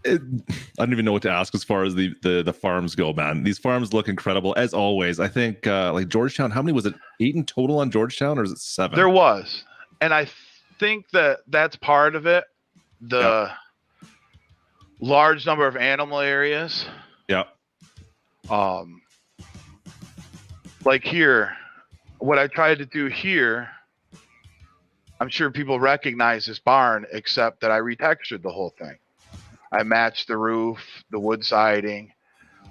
Speaker 1: don't even know what to ask as far as the farms go, man. These farms look incredible as always. I think like Georgetown, how many was it? 8 in total on Georgetown, or is it 7?
Speaker 3: There was, and I think that's part of it. The large number of animal areas.
Speaker 1: Yeah.
Speaker 3: Like here, what I tried to do here, I'm sure people recognize this barn, except that I retextured the whole thing. I matched the roof, the wood siding,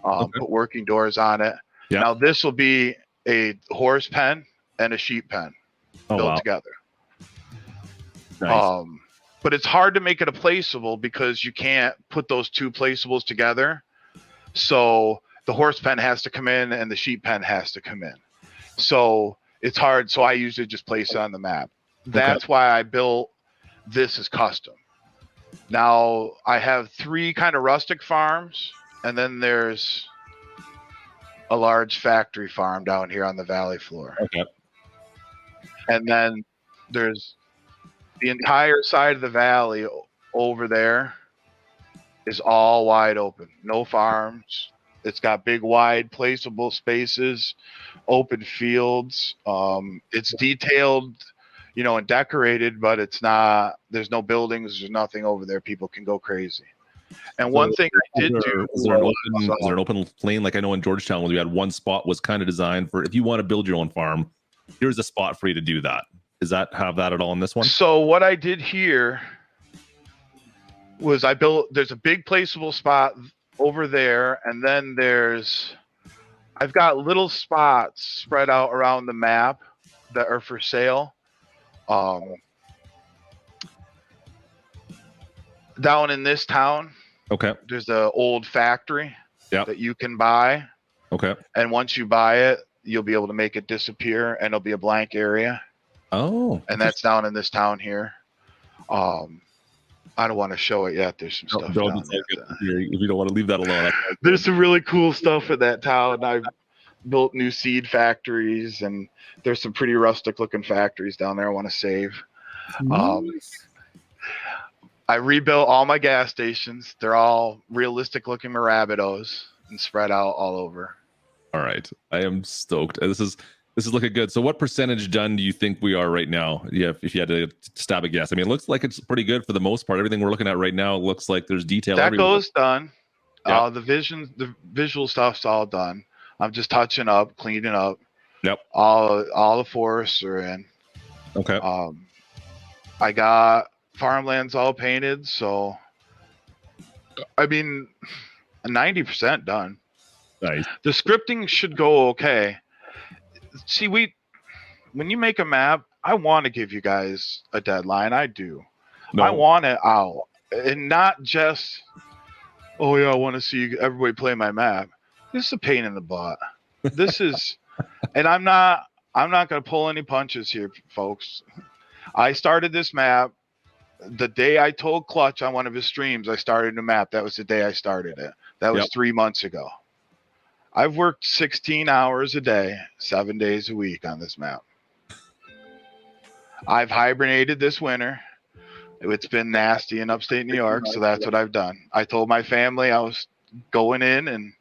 Speaker 3: put working doors on it. Yeah. Now this will be a horse pen and a sheep pen built together. Nice. But it's hard to make it a placeable because you can't put those two placeables together. So the horse pen has to come in and the sheep pen has to come in. So it's hard. So I usually just place it on the map. That's why I built this as custom. Now I have 3 kind of rustic farms, and then there's a large factory farm down here on the valley floor. Okay. And then there's the entire side of the valley over there is all wide open. No farms. It's got big, wide, placeable spaces, open fields. It's detailed, and decorated, but it's not, there's no buildings, there's nothing over there. People can go crazy. And one thing I did do,
Speaker 1: is there an open lane? Like I know in Georgetown, when we had one spot was kind of designed for, if you want to build your own farm, here's a spot for you to do that. Does that have that at all in this one?
Speaker 3: So what I did here was there's a big placeable spot over there. And then I've got little spots spread out around the map that are for sale. Down in this town, there's an old factory that you can buy. Okay. And once you buy it, you'll be able to make it disappear and it'll be a blank area. Oh. And that's down in this town here. I don't want to show it yet. There's some stuff down there.
Speaker 1: If you don't want to leave that alone.
Speaker 3: There's some really cool stuff in that town. I've built new seed factories, and there's some pretty rustic looking factories down there I want to save. Nice. I rebuilt all my gas stations. They're all realistic looking Marabitos and spread out all over.
Speaker 1: All right. I am stoked. This is looking good. So what percentage done do you think we are right now? Yeah, if you had to stab a guess. I mean, it looks like it's pretty good for the most part. Everything we're looking at right now looks like there's detail
Speaker 3: That
Speaker 1: everywhere.
Speaker 3: goes done.
Speaker 1: Yep.
Speaker 3: The visual stuff's all done. I'm just touching up, cleaning up.
Speaker 1: Yep.
Speaker 3: All the forests are in.
Speaker 1: Okay.
Speaker 3: I got farmlands all painted, so I mean 90% done.
Speaker 1: Nice.
Speaker 3: The scripting should go okay. See, when you make a map, I want to give you guys a deadline. I do.
Speaker 1: No.
Speaker 3: I want it out, and not just, oh yeah, I want to see everybody play my map. This is a pain in the butt. This is, and I'm not going to pull any punches here, folks. I started this map the day I told Clutch on one of his streams I started a map. That was the day I started it. That was 3 months ago. I've worked 16 hours a day, 7 days a week on this map. I've hibernated this winter. It's been nasty in upstate New York, so that's what I've done. I told my family I was going in and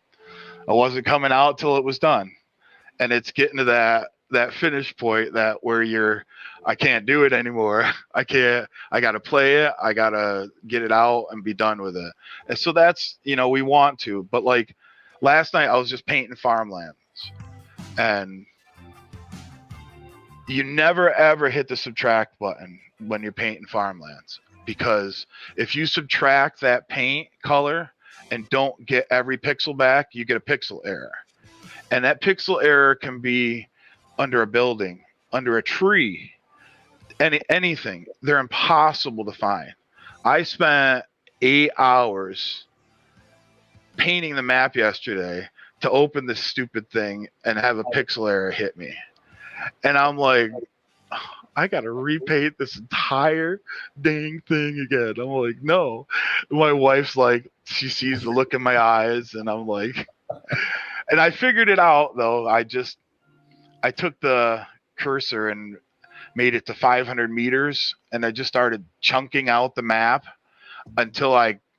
Speaker 3: I wasn't coming out till it was done. And it's getting to that finish point where I can't do it anymore. I got to play it. I got to get it out and be done with it. And so that's, we want to, but like, last night I was just painting farmlands, and you never ever hit the subtract button when you're painting farmlands, because if you subtract that paint color and don't get every pixel back, you get a pixel error. And that pixel error can be under a building, under a tree, anything. They're impossible to find. I spent 8 hours painting the map yesterday to open this stupid thing and have a pixel error hit me. And I'm like, I got to repaint this entire dang thing again. I'm like, no. My wife's like, she sees the look in my eyes, and I'm like, and I figured it out though. I took the cursor and made it to 500 meters, and I just started chunking out the map until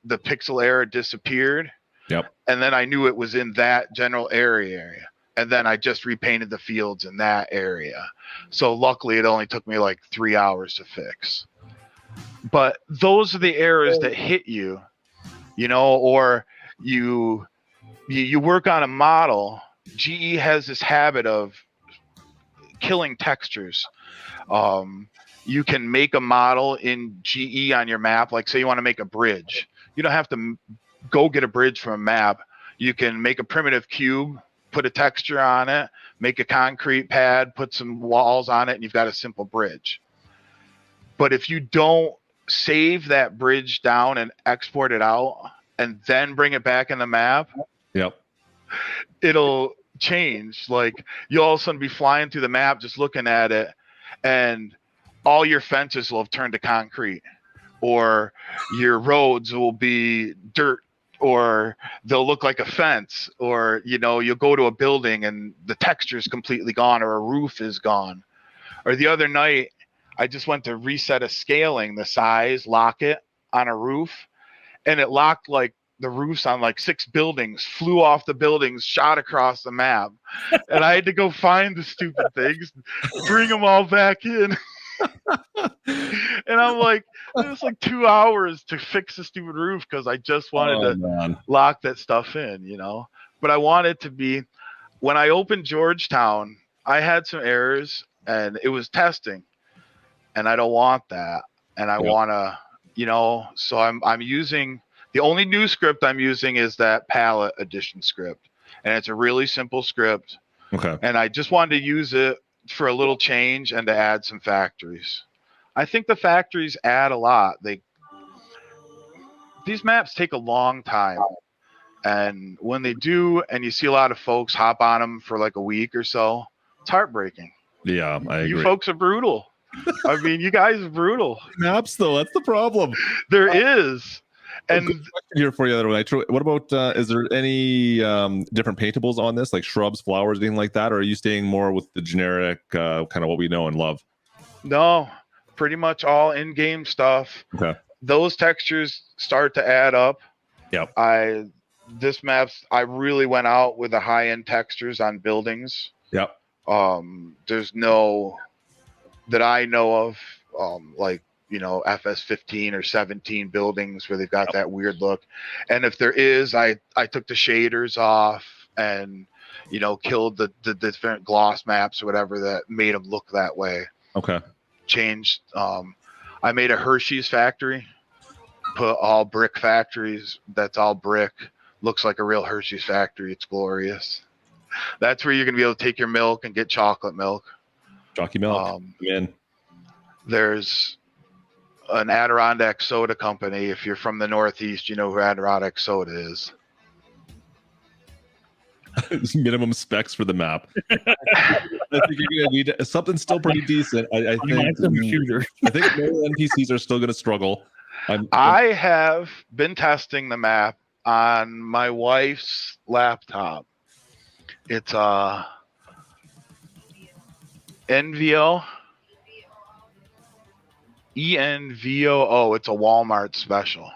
Speaker 3: the pixel error disappeared.
Speaker 1: Yep.
Speaker 3: And then I knew it was in that general area. And then I just repainted the fields in that area. So luckily it only took me like 3 hours to fix. But those are the errors that hit you, or you work on a model. GE has this habit of killing textures. You can make a model in GE on your map. Like say you want to make a bridge. You don't have to go get a bridge from a map. You can make a primitive cube, put a texture on it, make a concrete pad, put some walls on it, and you've got a simple bridge. But if you don't save that bridge down and export it out and then bring it back in the map, it'll change. Like you'll all of a sudden be flying through the map just looking at it, and all your fences will have turned to concrete, or your roads will be dirt, or they'll look like a fence, or you'll go to a building and the texture is completely gone, or a roof is gone. Or the other night I just went to reset a scaling, the size, lock it on a roof, and it locked like the roofs on like 6 buildings, flew off the buildings, shot across the map, and I had to go find the stupid things, bring them all back in. And I'm like, it was like 2 hours to fix the stupid roof because I just wanted to lock that stuff in, But I wanted to be, when I opened Georgetown, I had some errors and it was testing, and I don't want that. And I want to, so I'm using, the only new script I'm using is that palette edition script, and it's a really simple script.
Speaker 1: Okay.
Speaker 3: And I just wanted to use it for a little change and to add some factories. I think the factories add a lot. These maps take a long time, and when they do, and you see a lot of folks hop on them for like a week or so, it's heartbreaking.
Speaker 1: Yeah, I agree.
Speaker 3: You folks are brutal. I mean, you guys are brutal.
Speaker 1: Maps though, that's the problem.
Speaker 3: There is. And
Speaker 1: here for you, Nitro. What about is there any different paintables on this, like shrubs, flowers, anything like that, or are you staying more with the generic kind of what we know and love?
Speaker 3: No, pretty much all in-game stuff.
Speaker 1: Okay.
Speaker 3: Those textures start to add up.
Speaker 1: Yep.
Speaker 3: I really went out with the high-end textures on buildings.
Speaker 1: Yep.
Speaker 3: There's no that I know of, like, FS15 or 17 buildings where they've got that weird look. And if there is, I took the shaders off and, killed the different gloss maps or whatever that made them look that way.
Speaker 1: Okay.
Speaker 3: Changed. I made a Hershey's factory, put all brick factories. That's all brick. Looks like a real Hershey's factory. It's glorious. That's where you're going to be able to take your milk and get chocolate milk.
Speaker 1: Jockey milk.
Speaker 3: There's an Adirondack soda company. If you're from the Northeast, you know who Adirondack soda is.
Speaker 1: Minimum specs for the map. I think you're gonna need something still pretty decent. I think no NPCs are still gonna struggle.
Speaker 3: I have been testing the map on my wife's laptop. It's ENVO. ENVO. It's a Walmart special.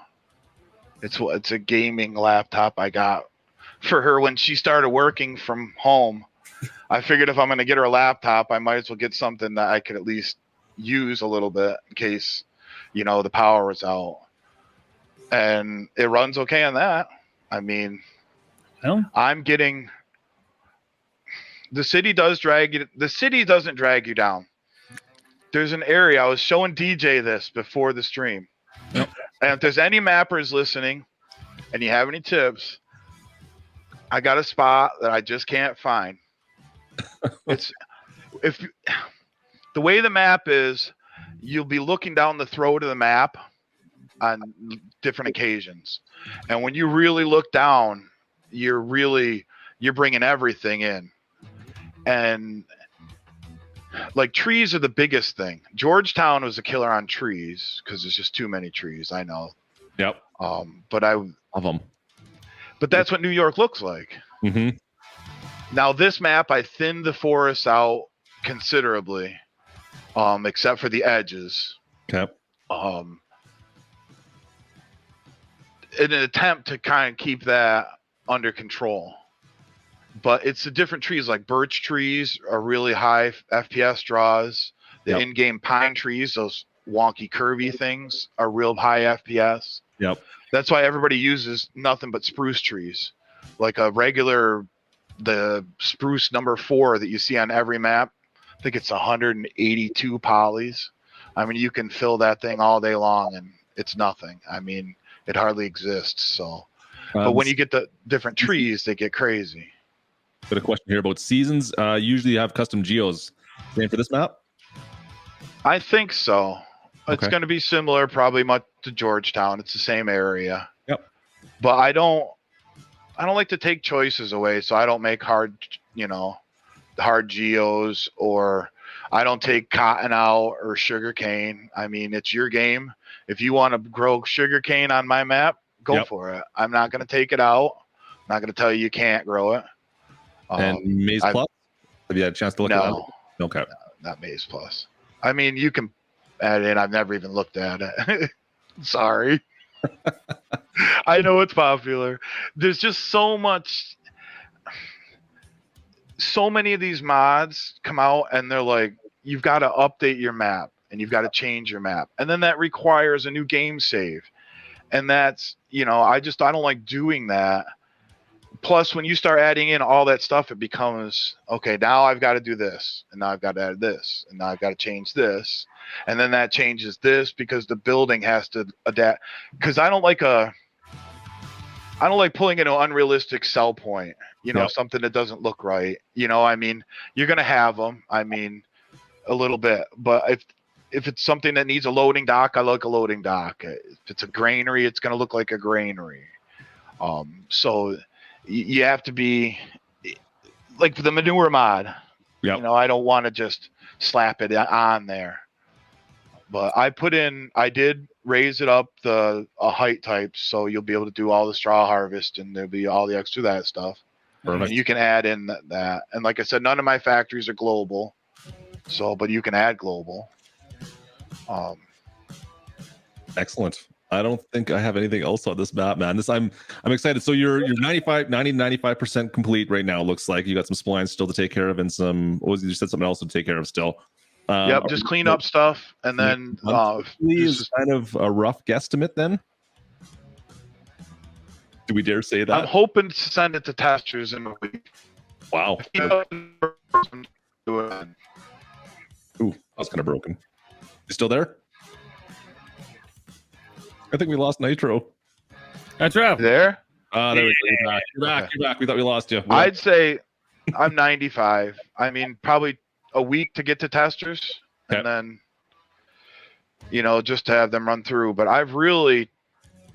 Speaker 3: It's a gaming laptop I got for her when she started working from home. I figured if I'm going to get her a laptop, I might as well get something that I could at least use a little bit in case, the power is out. And it runs okay on that. I mean, I'm getting the city does drag you. The city doesn't drag you down. There's an area. I was showing DJ this before the stream.
Speaker 1: Yep.
Speaker 3: And if there's any mappers listening and you have any tips, I got a spot that I just can't find. The way the map is, you'll be looking down the throat of the map on different occasions. And when you really look down, you're bringing everything in. And like trees are the biggest thing. Georgetown was a killer on trees because there's just too many trees. I know.
Speaker 1: Yep.
Speaker 3: But I
Speaker 1: love them.
Speaker 3: But that's what New York looks like.
Speaker 1: Mm-hmm.
Speaker 3: Now this map, I thinned the forests out considerably, except for the edges.
Speaker 1: Okay.
Speaker 3: In an attempt to kind of keep that under control. But it's the different trees, like birch trees are really high FPS draws. The in-game pine trees, those wonky curvy things, are real high FPS.
Speaker 1: Yep.
Speaker 3: That's why everybody uses nothing but spruce trees. Like the spruce number 4 that you see on every map. I think it's 182 polys. I mean, you can fill that thing all day long and it's nothing. I mean, it hardly exists. So, but when you get the different trees, they get crazy.
Speaker 1: Got a question here about seasons. Usually you have custom geos. Same for this map?
Speaker 3: I think so. It's
Speaker 1: Okay.
Speaker 3: going to be similar, probably much to Georgetown. It's the same area.
Speaker 1: Yep.
Speaker 3: But I don't like to take choices away, so I don't make hard geos, or I don't take cotton out or sugarcane. I mean, it's your game. If you want to grow sugarcane on my map, go for it. I'm not going to take it out. I'm not going to tell you can't grow it.
Speaker 1: And Maize Plus? Have you had a chance to look at that? Okay.
Speaker 3: No, not Maize Plus. I mean, you can add it in. I've never even looked at it. Sorry. I know it's popular. There's just so many of these mods come out and they're like, you've got to update your map and you've got to change your map. And then that requires a new game save. And that's, I don't like doing that. Plus, when you start adding in all that stuff, it becomes, okay, now I've got to do this, and now I've got to add this, and now I've got to change this, and then that changes this because the building has to adapt. Because I don't like pulling in an unrealistic sell point, something that doesn't look right. I mean, you're going to have them, I mean, a little bit. But if it's something that needs a loading dock, I like a loading dock. If it's a granary, it's going to look like a granary. So you have to be like the manure mod.
Speaker 1: Yep.
Speaker 3: I don't want to just slap it on there. But I did raise it up a height type, so you'll be able to do all the straw harvest and there'll be all the extra that stuff.
Speaker 1: Perfect.
Speaker 3: And you can add in that. And like I said, none of my factories are global. So, but you can add global.
Speaker 1: Excellent. I don't think I have anything else on this map, man. I'm excited. So you're 95% complete right now. Looks like you got some splines still to take care of, and you said something else to take care of still.
Speaker 3: Yep, just clean up stuff, and then
Speaker 1: is kind of a rough guesstimate. Then, do we dare say that?
Speaker 3: I'm hoping to send it to testers in a week.
Speaker 1: Wow. Ooh, that's kind of broken. You still there? I think we lost Nitro.
Speaker 2: That's right.
Speaker 3: There?
Speaker 1: There we go. You're back. You're back. We thought we lost you.
Speaker 3: I'd say I'm 95. I mean, probably a week to get to testers, and then, just to have them run through. But I've really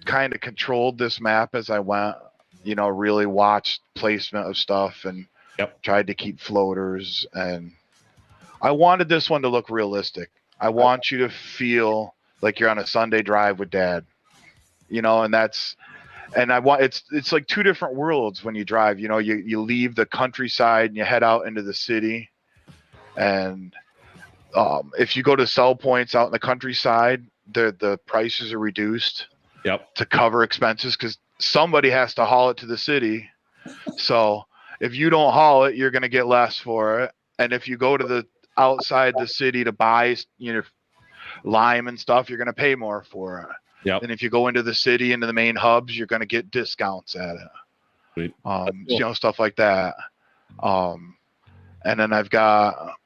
Speaker 3: kind of controlled this map as I went, really watched placement of stuff and tried to keep floaters. And I wanted this one to look realistic. I want you to feel like you're on a Sunday drive with Dad, and I want it's like two different worlds when you drive. You leave the countryside and you head out into the city, and if you go to sell points out in the countryside, the prices are reduced to cover expenses because somebody has to haul it to the city. So if you don't haul it, you're going to get less for it. And if you go to the outside the city to buy lime and stuff, you're going to pay more for it. And if you go into the city, into the main hubs, you're going to get discounts at it. Cool. Stuff like that. And then I've got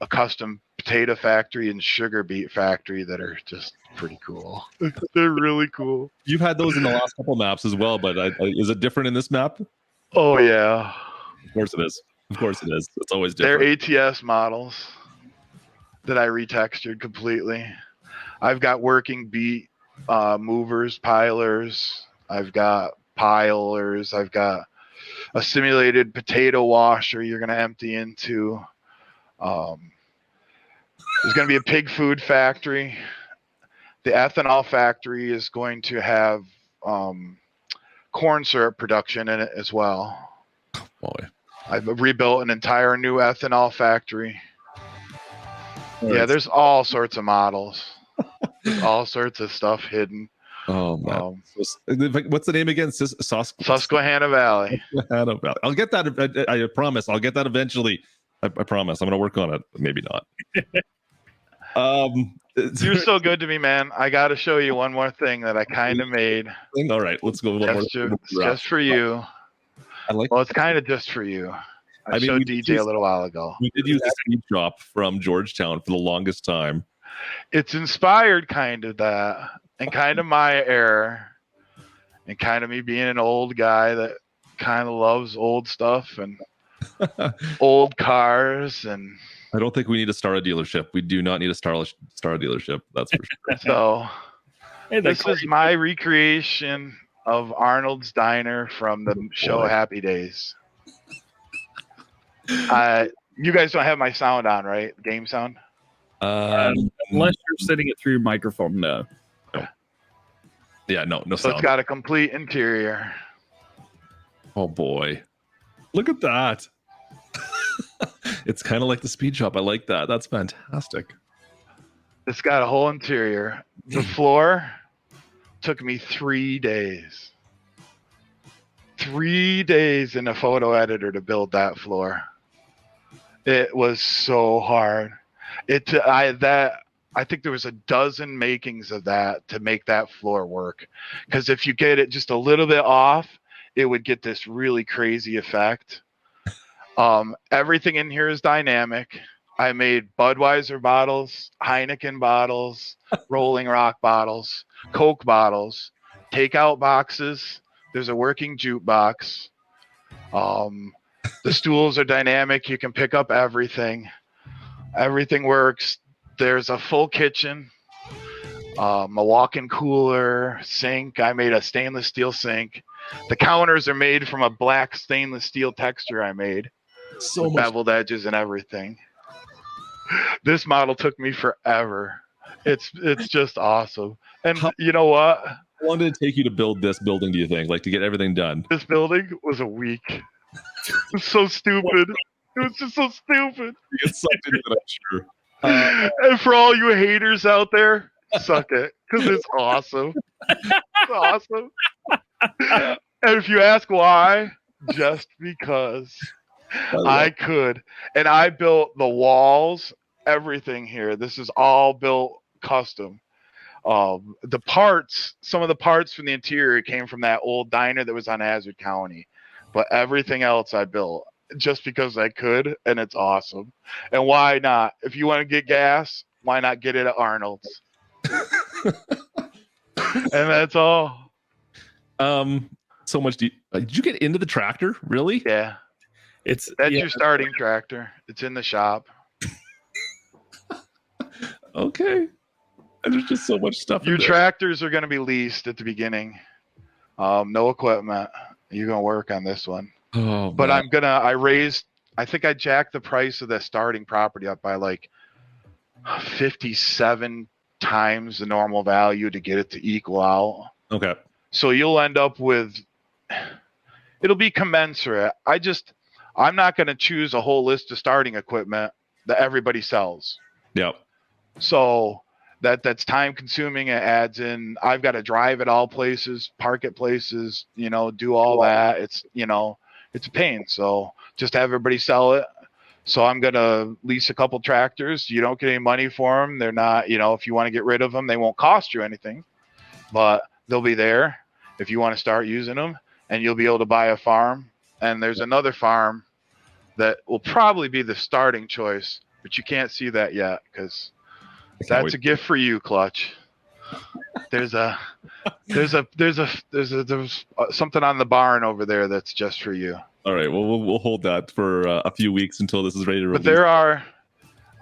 Speaker 3: a custom potato factory and sugar beet factory that are just pretty cool. They're really cool.
Speaker 1: You've had those in the last couple maps as well, but is it different in this map?
Speaker 3: Oh yeah,
Speaker 1: of course it is. It's always different.
Speaker 3: They're ATS models that I retextured completely. I've got working beet movers, pilers. I've got pilers. I've got a simulated potato washer you're going to empty into. There's going to be a pig food factory. The ethanol factory is going to have corn syrup production in it as well.
Speaker 1: Boy.
Speaker 3: I've rebuilt an entire new ethanol factory. Yeah, there's all sorts of models. There's all sorts of stuff hidden.
Speaker 1: Oh man! What's the name again?
Speaker 3: Susquehanna Valley.
Speaker 1: Susquehanna Valley. I'll get that. I promise. I'll get that eventually. I promise. I'm going to work on it. Maybe not.
Speaker 3: You're so good to me, man. I got to show you one more thing that I kind of made.
Speaker 1: All right, let's go.
Speaker 3: Just for you. Well, it's kind of just for you. I showed DJ a little while ago.
Speaker 1: We did use a speed drop from Georgetown for the longest time.
Speaker 3: It's inspired kind of that, and kind of my error, and kind of me being an old guy that kind of loves old stuff and old cars. And
Speaker 1: I don't think we need to start a dealership. We do not need to start a dealership. That's for sure.
Speaker 3: So this is my recreation of Arnold's Diner from the show Happy Days. You guys don't have my sound on, right? Game sound?
Speaker 2: Unless you're sitting it through your microphone, no.
Speaker 1: Yeah, no
Speaker 3: so
Speaker 1: sound.
Speaker 3: It's got a complete interior.
Speaker 1: Oh boy. Look at that. It's kind of like the speed shop. I like that. That's fantastic.
Speaker 3: It's got a whole interior. The floor took me 3 days. 3 days in a photo editor to build that floor. It was so hard. I think there was a dozen makings of that to make that floor work. Because if you get it just a little bit off, it would get this really crazy effect. Everything in here is dynamic. I made Budweiser bottles, Heineken bottles, Rolling Rock bottles, Coke bottles, takeout boxes. There's a working jukebox. The stools are dynamic. You can pick up everything. Everything works. There's a full kitchen, a walk-in cooler, sink. I made a stainless steel sink. The counters are made from a black stainless steel texture I made. So much beveled edges and everything. This model took me forever. It's just awesome. And you know what?
Speaker 1: How long did it take you to build this building, do you think? Like to get everything done?
Speaker 3: This building was a week. It was so stupid. It was just so stupid.
Speaker 1: You get sucked into it, I'm sure.
Speaker 3: And for all you haters out there, Suck it, because it's awesome. It's awesome. And if you ask why, just because I could. And I built the walls, everything here. This is all built custom. The parts, some of the parts from the interior came from that old diner that was on Hazard County. But everything else I built just because I could, and it's awesome. And why not? If you want to get gas, why not get it at Arnold's? And that's all.
Speaker 1: So much. Did you get into the tractor? Really?
Speaker 3: Yeah. That's your starting tractor. It's in the shop.
Speaker 1: Okay. And there's just so much stuff.
Speaker 3: Your tractors are going to be leased at the beginning. No equipment. You're going to work on this one.
Speaker 1: Oh,
Speaker 3: but man. I think I jacked the price of the starting property up by like 57 times the normal value to get it to equal out.
Speaker 1: Okay.
Speaker 3: So you'll end up with, it'll be commensurate. I'm not going to choose a whole list of starting equipment that everybody sells.
Speaker 1: Yep. So
Speaker 3: that's time consuming. It adds in, I've got to drive at all places, park at places, do all that. It's, it's a pain. So just have everybody sell it. So I'm going to lease a couple tractors. You don't get any money for them. They're not, if you want to get rid of them, they won't cost you anything, but they'll be there if you want to start using them, and you'll be able to buy a farm. And there's another farm that will probably be the starting choice, but you can't see that yet because that's a gift for you, Clutch. There's something on the barn over there that's just for you.
Speaker 1: All right, well, we'll hold that for a few weeks until this is ready to release.
Speaker 3: But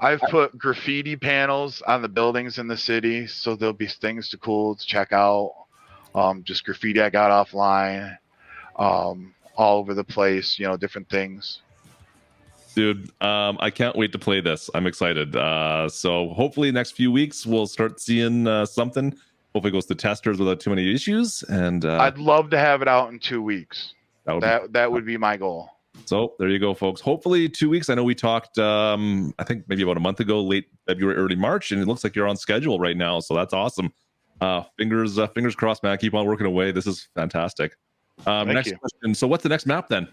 Speaker 3: I've put graffiti panels on the buildings in the city, so there'll be things to check out. Just graffiti I got offline, all over the place, different things.
Speaker 1: Dude, I can't wait to play this. I'm excited. So hopefully next few weeks we'll start seeing something. Hopefully it goes to testers without too many issues. And
Speaker 3: I'd love to have it out in 2 weeks. That would be my goal.
Speaker 1: So there you go, folks. Hopefully 2 weeks. I know we talked, I think maybe about a month ago, late February, early March, and it looks like you're on schedule right now. So that's awesome. Fingers crossed, man. Keep on working away. This is fantastic. Next question. So what's the next map then?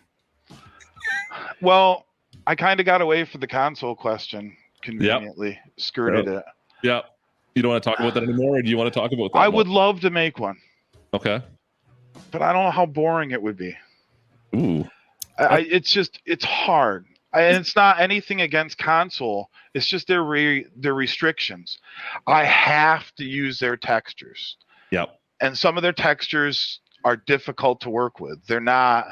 Speaker 3: Well, I kind of got away from the console question conveniently. Yep. Skirted it.
Speaker 1: Yeah. You don't want to talk about that anymore, or do you want to talk about that?
Speaker 3: I would love to make one.
Speaker 1: Okay.
Speaker 3: But I don't know how boring it would be.
Speaker 1: Ooh.
Speaker 3: It's hard. And it's not anything against console. It's just their restrictions. I have to use their textures.
Speaker 1: Yep.
Speaker 3: And some of their textures are difficult to work with. They're not,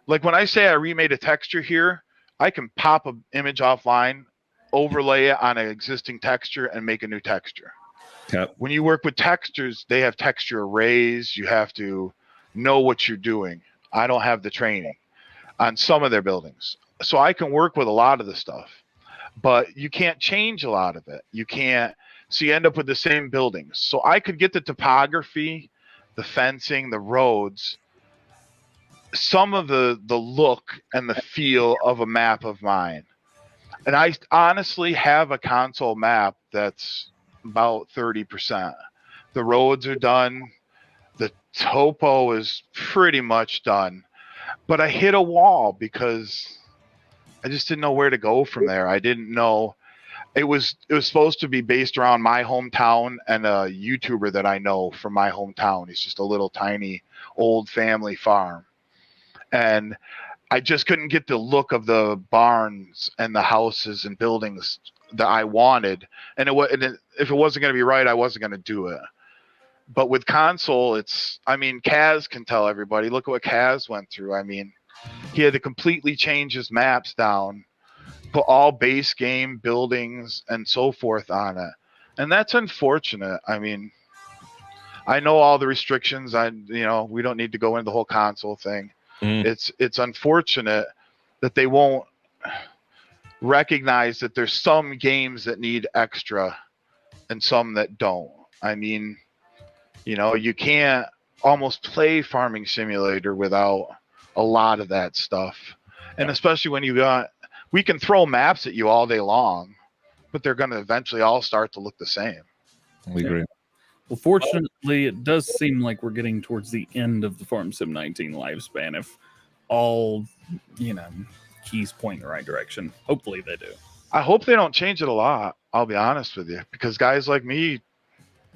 Speaker 3: like when I say I remade a texture here, I can pop an image offline, overlay it on an existing texture, and make a new texture.
Speaker 1: Yep.
Speaker 3: When you work with textures, they have texture arrays. You have to know what you're doing. I don't have the training on some of their buildings. So I can work with a lot of the stuff, but you can't change a lot of it. You can't, so you end up with the same buildings. So I could get the topography, the fencing, the roads, some of the look and the feel of a map of mine. And I honestly have a console map that's about 30%. The roads are done. The topo is pretty much done. But I hit a wall because I just didn't know where to go from there. I didn't know. It was supposed to be based around my hometown and a YouTuber that I know from my hometown. He's just a little tiny old family farm. And I just couldn't get the look of the barns and the houses and buildings that I wanted. And if it wasn't going to be right, I wasn't going to do it. But with console, Kaz can tell everybody, look at what Kaz went through. He had to completely change his maps down, put all base game buildings and so forth on it. And that's unfortunate. I know all the restrictions. We don't need to go into the whole console thing. It's unfortunate that they won't recognize that there's some games that need extra and some that don't. You can't almost play Farming Simulator without a lot of that stuff. And especially when we can throw maps at you all day long, but they're going to eventually all start to look the same.
Speaker 1: I agree.
Speaker 2: Well, fortunately, it does seem like we're getting towards the end of the Farm Sim 19 lifespan. If all, keys point in the right direction. Hopefully they do.
Speaker 3: I hope they don't change it a lot. I'll be honest with you, because guys like me,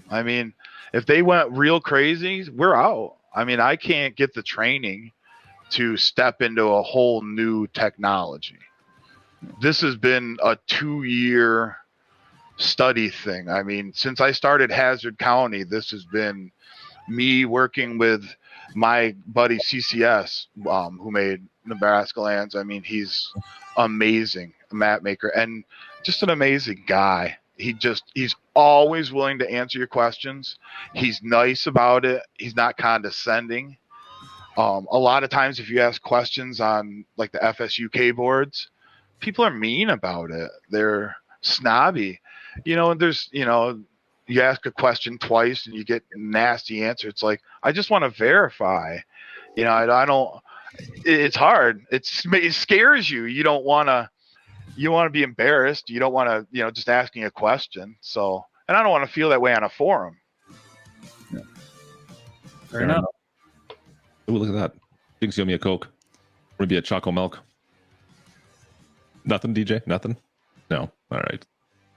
Speaker 3: I mean, if they went real crazy, we're out. I mean, I can't get the training to step into a whole new technology. This has been a 2-year study thing. I mean, since I started Hazard County, this has been me working with my buddy CCS, who made Nebraska Lands. I mean, he's amazing, a map maker, and just an amazing guy. He's always willing to answer your questions. He's nice about it. He's not condescending. A lot of times if you ask questions on like the FSUK boards, people are mean about it. They're snobby. And there's, you ask a question twice and you get a nasty answer. It's like, I just want to verify. I don't, it's hard. It scares you. You want to be embarrassed. You don't want to, just asking a question. So, and I don't want to feel that way on a forum.
Speaker 2: Yeah. Fair enough.
Speaker 1: Oh, look at that. You can owe me a Coke. Maybe a Choco Milk. Nothing, DJ? Nothing? No. All right.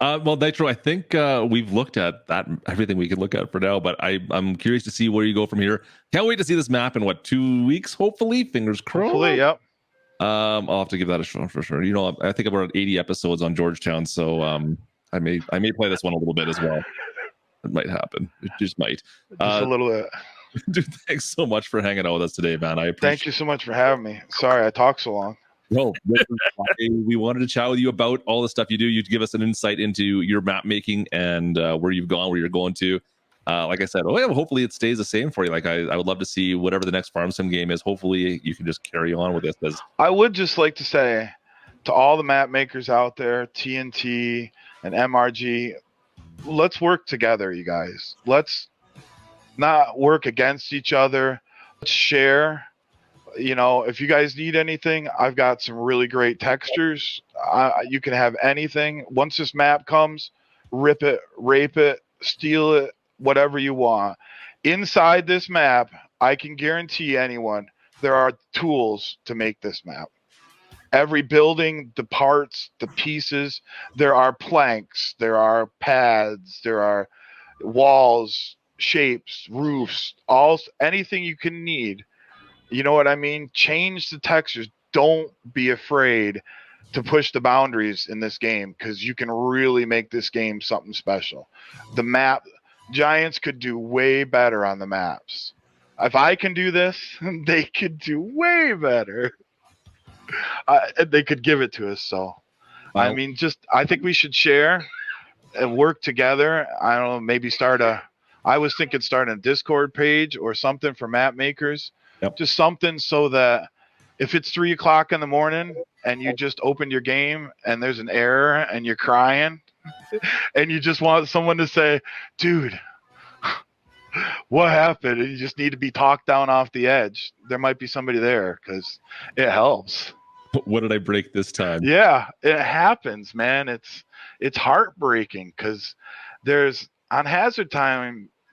Speaker 1: Well, Nitro, I think we've looked at everything we could look at for now, but I'm curious to see where you go from here. Can't wait to see this map in 2 weeks, hopefully. Fingers crossed.
Speaker 3: Hopefully, yep.
Speaker 1: I'll have to give that a shot for sure. I think about 80 episodes on Georgetown, so I may play this one a little bit as well. It might happen. It just might.
Speaker 3: Just a little bit.
Speaker 1: Dude, thanks so much for hanging out with us today, man. I appreciate.
Speaker 3: Thank you so much for having me. Sorry I talked so long.
Speaker 1: No, we wanted to chat with you about all the stuff you do. You'd give us an insight into your map making and where you've gone, where you're going to. Like I said, hopefully it stays the same for you. Like I would love to see whatever the next Farm Sim game is. Hopefully you can just carry on with this.
Speaker 3: I would just like to say to all the map makers out there, TNT and MRG, let's work together, you guys. Let's not work against each other. Let's share. If you guys need anything, I've got some really great textures. You can have anything. Once this map comes, rip it, rape it, steal it, whatever you want. Inside this map, I can guarantee anyone there are tools to make this map. Every building, the parts, the pieces, there are planks, there are pads, there are walls, shapes, roofs, anything you can need. You know what I mean? Change the textures. Don't be afraid to push the boundaries in this game, because you can really make this game something special. The map, Giants could do way better on the maps. If I can do this, they could do way better. They could give it to us. So, well, I think we should share and work together. I don't know, maybe I was thinking starting a Discord page or something for map makers.
Speaker 1: Yep.
Speaker 3: Just something so that if it's 3 o'clock in the morning and you just opened your game and there's an error and you're crying and you just want someone to say, dude, what happened? And you just need to be talked down off the edge. There might be somebody there, because it helps.
Speaker 1: What did I break this time?
Speaker 3: Yeah, it happens, man. It's heartbreaking, because there's on Hazard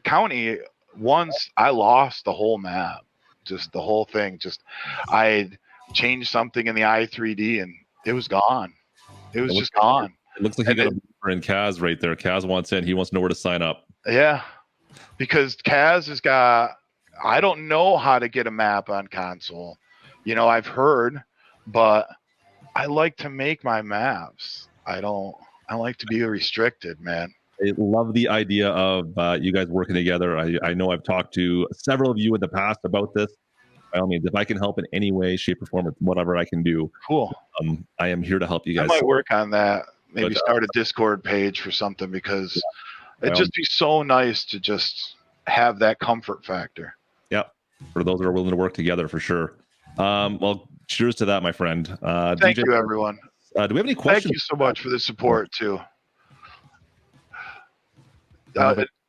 Speaker 3: County, once I lost the whole map. Just the whole thing. I changed something in the i3D and it was gone. It was just gone.
Speaker 1: It looks like you got a member in Kaz right there. Kaz wants in. He wants to know where to sign up.
Speaker 3: Yeah, because Kaz has got. I don't know how to get a map on console. I've heard, but I like to make my maps. I like to be restricted, man.
Speaker 1: I love the idea of you guys working together. I know I've talked to several of you in the past about this. By all means, if I can help in any way, shape, or form, whatever I can do,
Speaker 3: cool.
Speaker 1: I am here to help you guys.
Speaker 3: I might work on that. Maybe start a Discord page for something, because it'd just be so nice to just have that comfort factor.
Speaker 1: Yeah, for those that are willing to work together, for sure. Well, cheers to that, my friend.
Speaker 3: Thank you, everyone.
Speaker 1: Do we have any questions?
Speaker 3: Thank you so much for the support too.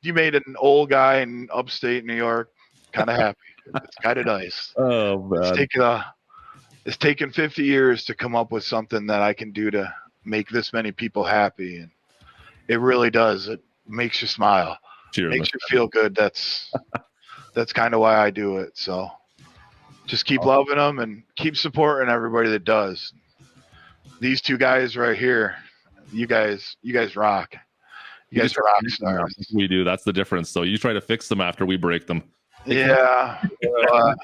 Speaker 3: You made an old guy in upstate New York kind of happy. It's kind of nice.
Speaker 1: Oh, man.
Speaker 3: It's taken 50 years to come up with something that I can do to make this many people happy, and it really does. It makes you smile,
Speaker 1: Cheers.
Speaker 3: makes you feel good. That's kind of why I do it. So just keep loving them and keep supporting everybody that does. These two guys right here, you guys rock. You guys are rock stars.
Speaker 1: We do. That's the difference. So you try to fix them after we break them.
Speaker 3: Yeah.
Speaker 1: I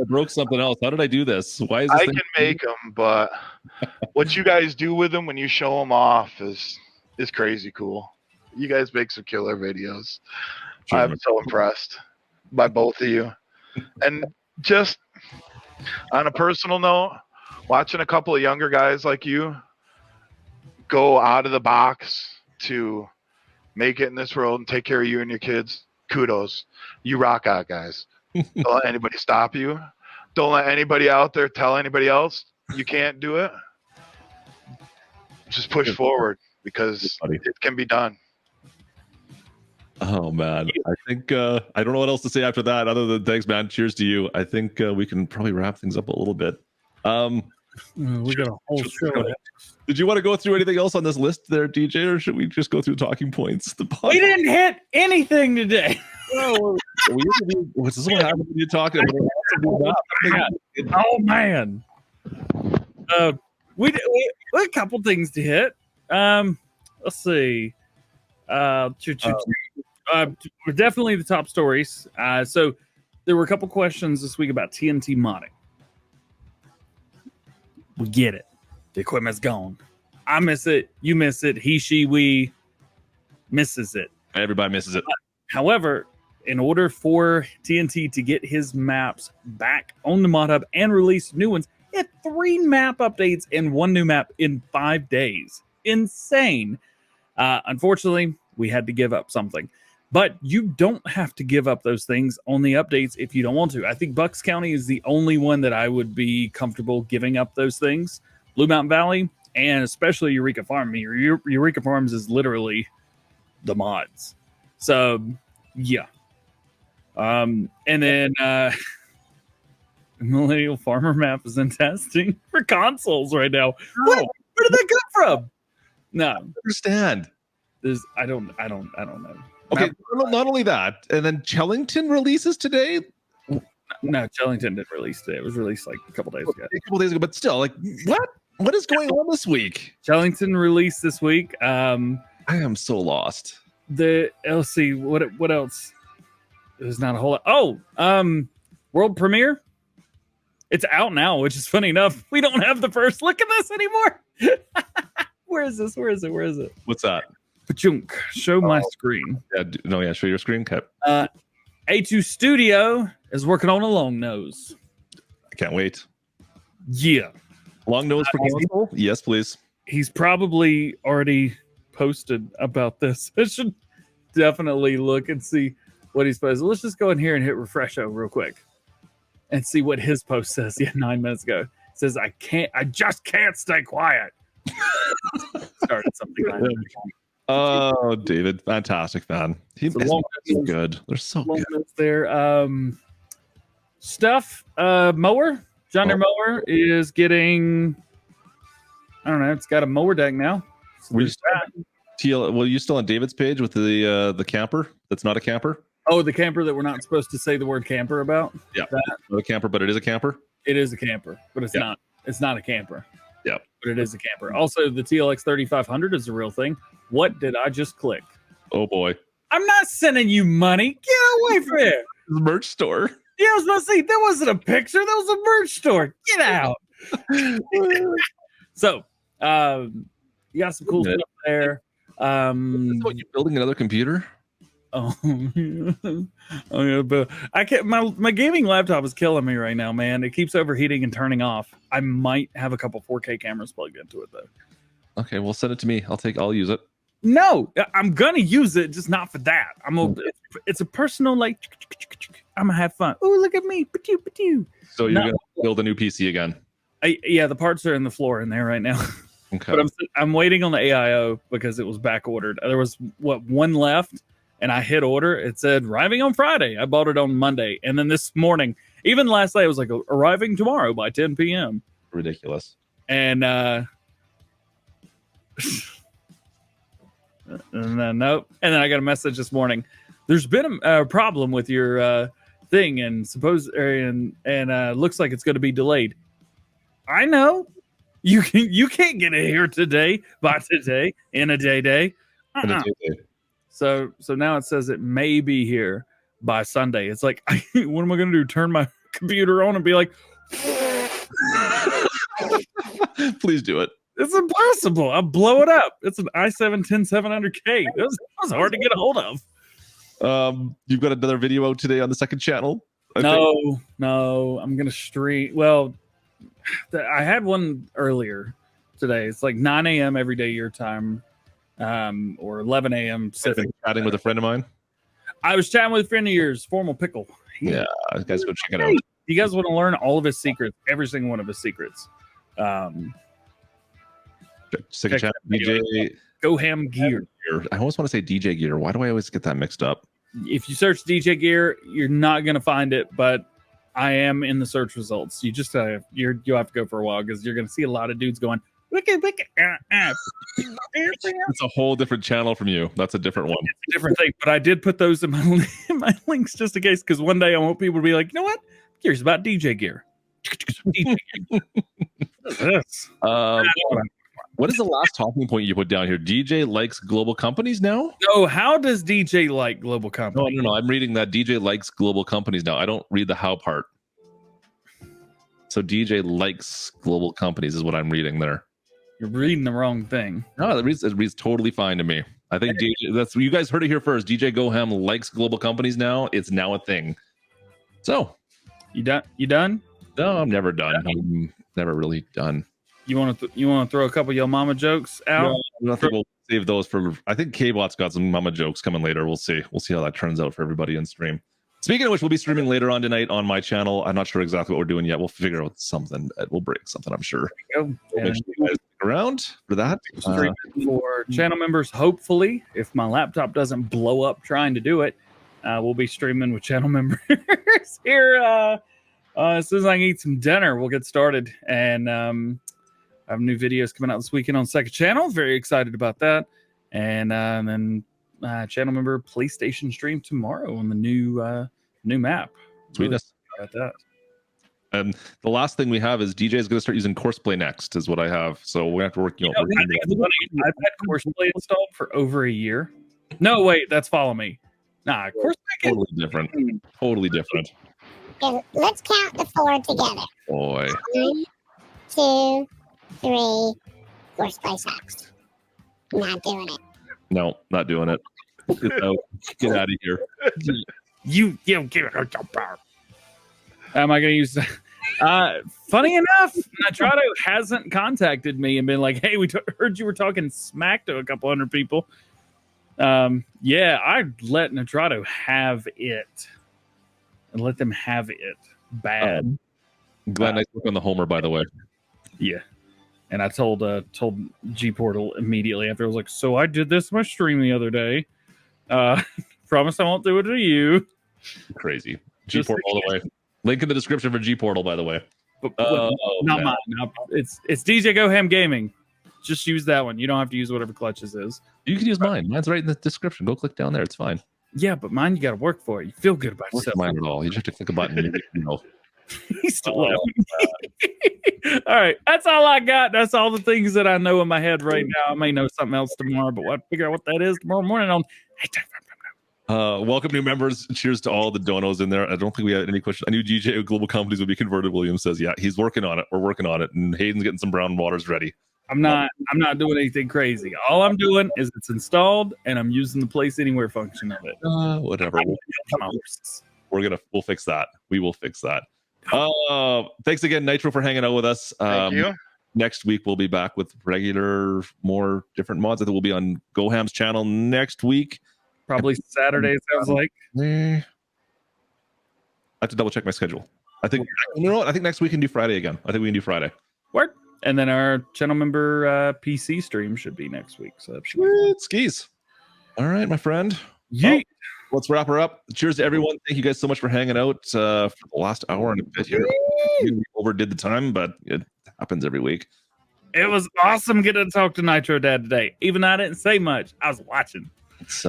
Speaker 1: broke something else. How did I do this? Why is this
Speaker 3: I can make them, but what you guys do with them when you show them off is crazy cool. You guys make some killer videos.
Speaker 1: Sure.
Speaker 3: I'm so impressed by both of you. And just on a personal note, watching a couple of younger guys like you go out of the box to make it in this world and take care of you and your kids, kudos. You rock out, guys. Don't let anybody stop you. Don't let anybody out there tell anybody else you can't do it. Just push forward because it can be done.
Speaker 1: Oh man, I think I don't know what else to say after that other than thanks, man. Cheers to you. I think we can probably wrap things up a little bit.
Speaker 2: We got a whole show.
Speaker 1: Did you want to go through anything else on this list there, DJ, or should we just go through talking points?
Speaker 2: We didn't hit anything today.
Speaker 1: What's this what happened when you talking about?
Speaker 2: Oh man, we a couple things to hit. Let's see. Definitely the top stories. So there were a couple questions this week about TNT modding. We get it. The equipment's gone. I miss it. You miss it. He, she, we misses it.
Speaker 1: Everybody misses it.
Speaker 2: However, in order for TNT to get his maps back on the mod hub and release new ones, he had 3 map updates and 1 new map in 5 days. Insane. Unfortunately, we had to give up something. But you don't have to give up those things on the updates if you don't want to. I think Bucks County is the only one that I would be comfortable giving up those things. Blue Mountain Valley, and especially Eureka Farm. Eureka Farms is literally the mods. So, yeah. And then Millennial Farmer Map is in testing for consoles right now. Where did that come from? No.
Speaker 1: I don't understand.
Speaker 2: I don't know.
Speaker 1: Okay, not only that, and then Chellington releases today.
Speaker 2: No, Chellington didn't release today. It was released like a couple days ago.
Speaker 1: But still, like, what is going on this week?
Speaker 2: Chellington released this week.
Speaker 1: I am so lost.
Speaker 2: Let's see, what else? There's not a whole lot. Oh, world premiere. It's out now, which is funny enough. We don't have the first look at this anymore. Where is this? Where is it?
Speaker 1: What's that?
Speaker 2: Pachunk. Show my screen.
Speaker 1: Yeah, show your screen, Cap.
Speaker 2: A2 Studio is working on a long nose.
Speaker 1: I can't wait.
Speaker 2: Yeah.
Speaker 1: Long nose for console? Yes, please.
Speaker 2: He's probably already posted about this. I should definitely look and see what he's posted. Let's just go in here and hit refresh real quick and see what his post says. Yeah, 9 minutes ago. It says, I just can't stay quiet. Started something like that.
Speaker 1: Oh, David, fantastic fan. He's so good. They're so good.
Speaker 2: There. Stuff. Mower. John Deere mower is getting. I don't know. It's got a mower deck now.
Speaker 1: Were you still on David's page with the camper? That's not a camper.
Speaker 2: Oh, the camper that we're not supposed to say the word camper about.
Speaker 1: Yeah, not a camper, but it is a camper.
Speaker 2: It is a camper, but it's not. It's not a camper.
Speaker 1: Yeah,
Speaker 2: but it is a camper. Also, the TLX 3500 is a real thing. What did I just click?
Speaker 1: Oh boy!
Speaker 2: I'm not sending you money. Get away from here.
Speaker 1: The merch store.
Speaker 2: Yeah, I was about to say that wasn't a picture. That was a merch store. Get out. So, you got some cool stuff there.
Speaker 1: What, you building another computer?
Speaker 2: Oh, yeah, but I can't. My gaming laptop is killing me right now, man. It keeps overheating and turning off. I might have a couple 4K cameras plugged into it though.
Speaker 1: Okay, well, send it to me. I'll use it.
Speaker 2: No, I'm gonna use it, just not for that. It's a personal I'm gonna have fun. Oh, look at me,
Speaker 1: So you're gonna build a new PC again?
Speaker 2: Yeah, the parts are in the floor in there right now.
Speaker 1: Okay,
Speaker 2: but I'm waiting on the AIO because it was back ordered. There was one left, and I hit order. It said arriving on Friday. I bought it on Monday, and then this morning, even last night, it was like arriving tomorrow by 10 p.m.
Speaker 1: Ridiculous.
Speaker 2: And And then nope. And then I got a message this morning. There's been a problem with your thing, and looks like it's going to be delayed. I know. You can't get it here today by today in a day. So now it says it may be here by Sunday. It's like, what am I going to do? Turn my computer on and be like,
Speaker 1: please do it.
Speaker 2: It's impossible. I'll blow it up. It's an i7 10700K. It was hard to get a hold of.
Speaker 1: You've got another video out today on the second channel?
Speaker 2: No, I'm going to stream. Well, I had one earlier today. It's like 9 a.m. every day your time, or 11 a.m.
Speaker 1: I've been chatting with a friend of mine.
Speaker 2: I was chatting with a friend of yours, Formal Pickle.
Speaker 1: Yeah, guys, go check it out.
Speaker 2: You guys want to learn all of his secrets, every single one of his secrets.
Speaker 1: Second channel,
Speaker 2: DjGoHam Gear.
Speaker 1: I almost want to say DJ Gear. Why do I always get that mixed up?
Speaker 2: If you search DJ Gear, you're not going to find it, but I am in the search results. You just you'll have to go for a while because you're going to see a lot of dudes going, wicked.
Speaker 1: It's a whole different channel from you. That's a different one.
Speaker 2: It's a different thing, but I did put those in my links just in case, because one day I want people to be like, you know what? I'm curious about DJ Gear. DJ Gear. What is this?
Speaker 1: What is the last talking point you put down here? DJ likes global companies now?
Speaker 2: No, how does DJ like global companies?
Speaker 1: No. I'm reading that DJ likes global companies now. I don't read the how part. So DJ likes global companies is what I'm reading there.
Speaker 2: You're reading the wrong thing.
Speaker 1: No, it reads totally fine to me. I think that's you guys heard it here first. DjGoHam likes global companies now. It's now a thing. So,
Speaker 2: you done?
Speaker 1: No, I'm never done. I'm never really done.
Speaker 2: You want to throw a couple of your mama jokes out?
Speaker 1: No, I think we'll save those for. I think K-Bot's got some mama jokes coming later. We'll see. We'll see how that turns out for everybody in stream. Speaking of which, we'll be streaming later on tonight on my channel. I'm not sure exactly what we're doing yet. We'll figure out something. We'll break something, I'm sure. We'll make sure you guys stick around for that.
Speaker 2: For channel members, hopefully, if my laptop doesn't blow up trying to do it, we'll be streaming with channel members here. As soon as I can eat some dinner, we'll get started. And I have new videos coming out this weekend on second channel. Very excited about that. And then channel member PlayStation stream tomorrow on the new map.
Speaker 1: Sweetness.
Speaker 2: About that.
Speaker 1: And the last thing we have is DJ is going to start using Courseplay next, is what I have. So we're going to have to work.
Speaker 2: I've had Courseplay installed for over a year. No, wait, that's Follow Me. Nah, Courseplay.
Speaker 1: Totally different. Totally different.
Speaker 4: Okay, let's count the 4 together.
Speaker 1: Boy.
Speaker 4: 1, 2, 3. Courseplay sucks. Not doing it.
Speaker 1: No, not doing it. Get out of here.
Speaker 2: You give it a jump power. Am I going to use funny enough, Nitrodad hasn't contacted me and been like, hey, we heard you were talking smack to a couple hundred people. Yeah, I let Nitrodad have it. And let them have it bad.
Speaker 1: Glenn, nice work on the Homer, by the way.
Speaker 2: Yeah. And I told G Portal immediately after. I was like, so I did this in my stream the other day. Promise I won't do it to you.
Speaker 1: Crazy. G Portal all the way. Link in the description for G Portal, by the way.
Speaker 2: But not mine. No, it's DjGoHam Gaming. Just use that one. You don't have to use whatever Clutches is.
Speaker 1: You can use mine. Mine's right in the description. Go click down there. It's fine.
Speaker 2: Yeah, but mine, you got to work for it. You feel good about yourself.
Speaker 1: Mine at all. You just have to click a button.
Speaker 2: He's still laughing. All right, that's all I got. That's all the things that I know in my head right now. I may know something else tomorrow, but we'll figure out what that is tomorrow morning on.
Speaker 1: Welcome new members. Cheers to all the donos in there. I don't think we had any questions. I knew DJ Global Companies would be converted. William says, yeah, he's working on it. We're working on it. And Hayden's getting some brown waters ready.
Speaker 2: I'm not doing anything crazy. All I'm doing is it's installed and I'm using the place anywhere function of it.
Speaker 1: Whatever. We'll fix that. We will fix that. Thanks again, Nitro, for hanging out with us.
Speaker 3: Thank you.
Speaker 1: Next week we'll be back with regular, more different mods. I think we'll be on GoHam's channel next week.
Speaker 2: Probably Saturday, it sounds like.
Speaker 1: I have to double check my schedule. I think you know what? I think next week we can do Friday again. I think we can do Friday.
Speaker 2: What? And then our channel member PC stream should be next week. So that should
Speaker 1: be skis. All right, my friend.
Speaker 2: Yeah.
Speaker 1: Well, let's wrap her up. Cheers to everyone. Thank you guys so much for hanging out for the last hour and a bit here. We overdid the time, but it happens every week.
Speaker 2: It was awesome getting to talk to Nitro Dad today. Even though I didn't say much, I was watching.
Speaker 1: It's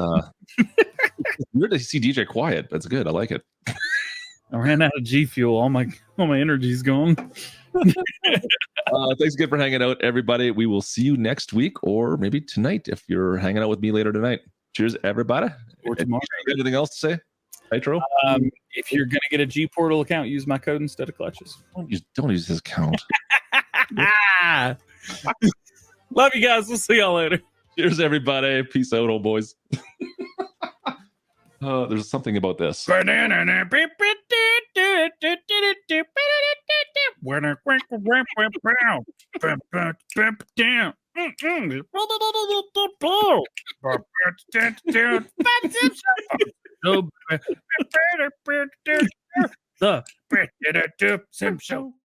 Speaker 1: weird to see DJ quiet. That's good. I like it.
Speaker 2: I ran out of G Fuel. All my energy's gone.
Speaker 1: Thanks again for hanging out, everybody. We will see you next week, or maybe tonight if you're hanging out with me later tonight. Cheers, everybody.
Speaker 2: Or tomorrow.
Speaker 1: Anything else to say, Nitro?
Speaker 2: If you're gonna get a G Portal account, use my code instead of clutches.
Speaker 1: Don't use his account.
Speaker 2: Love you guys. We'll see y'all later.
Speaker 1: Cheers, everybody. Peace out, old boys. There's something about this.
Speaker 2: The Sim Show.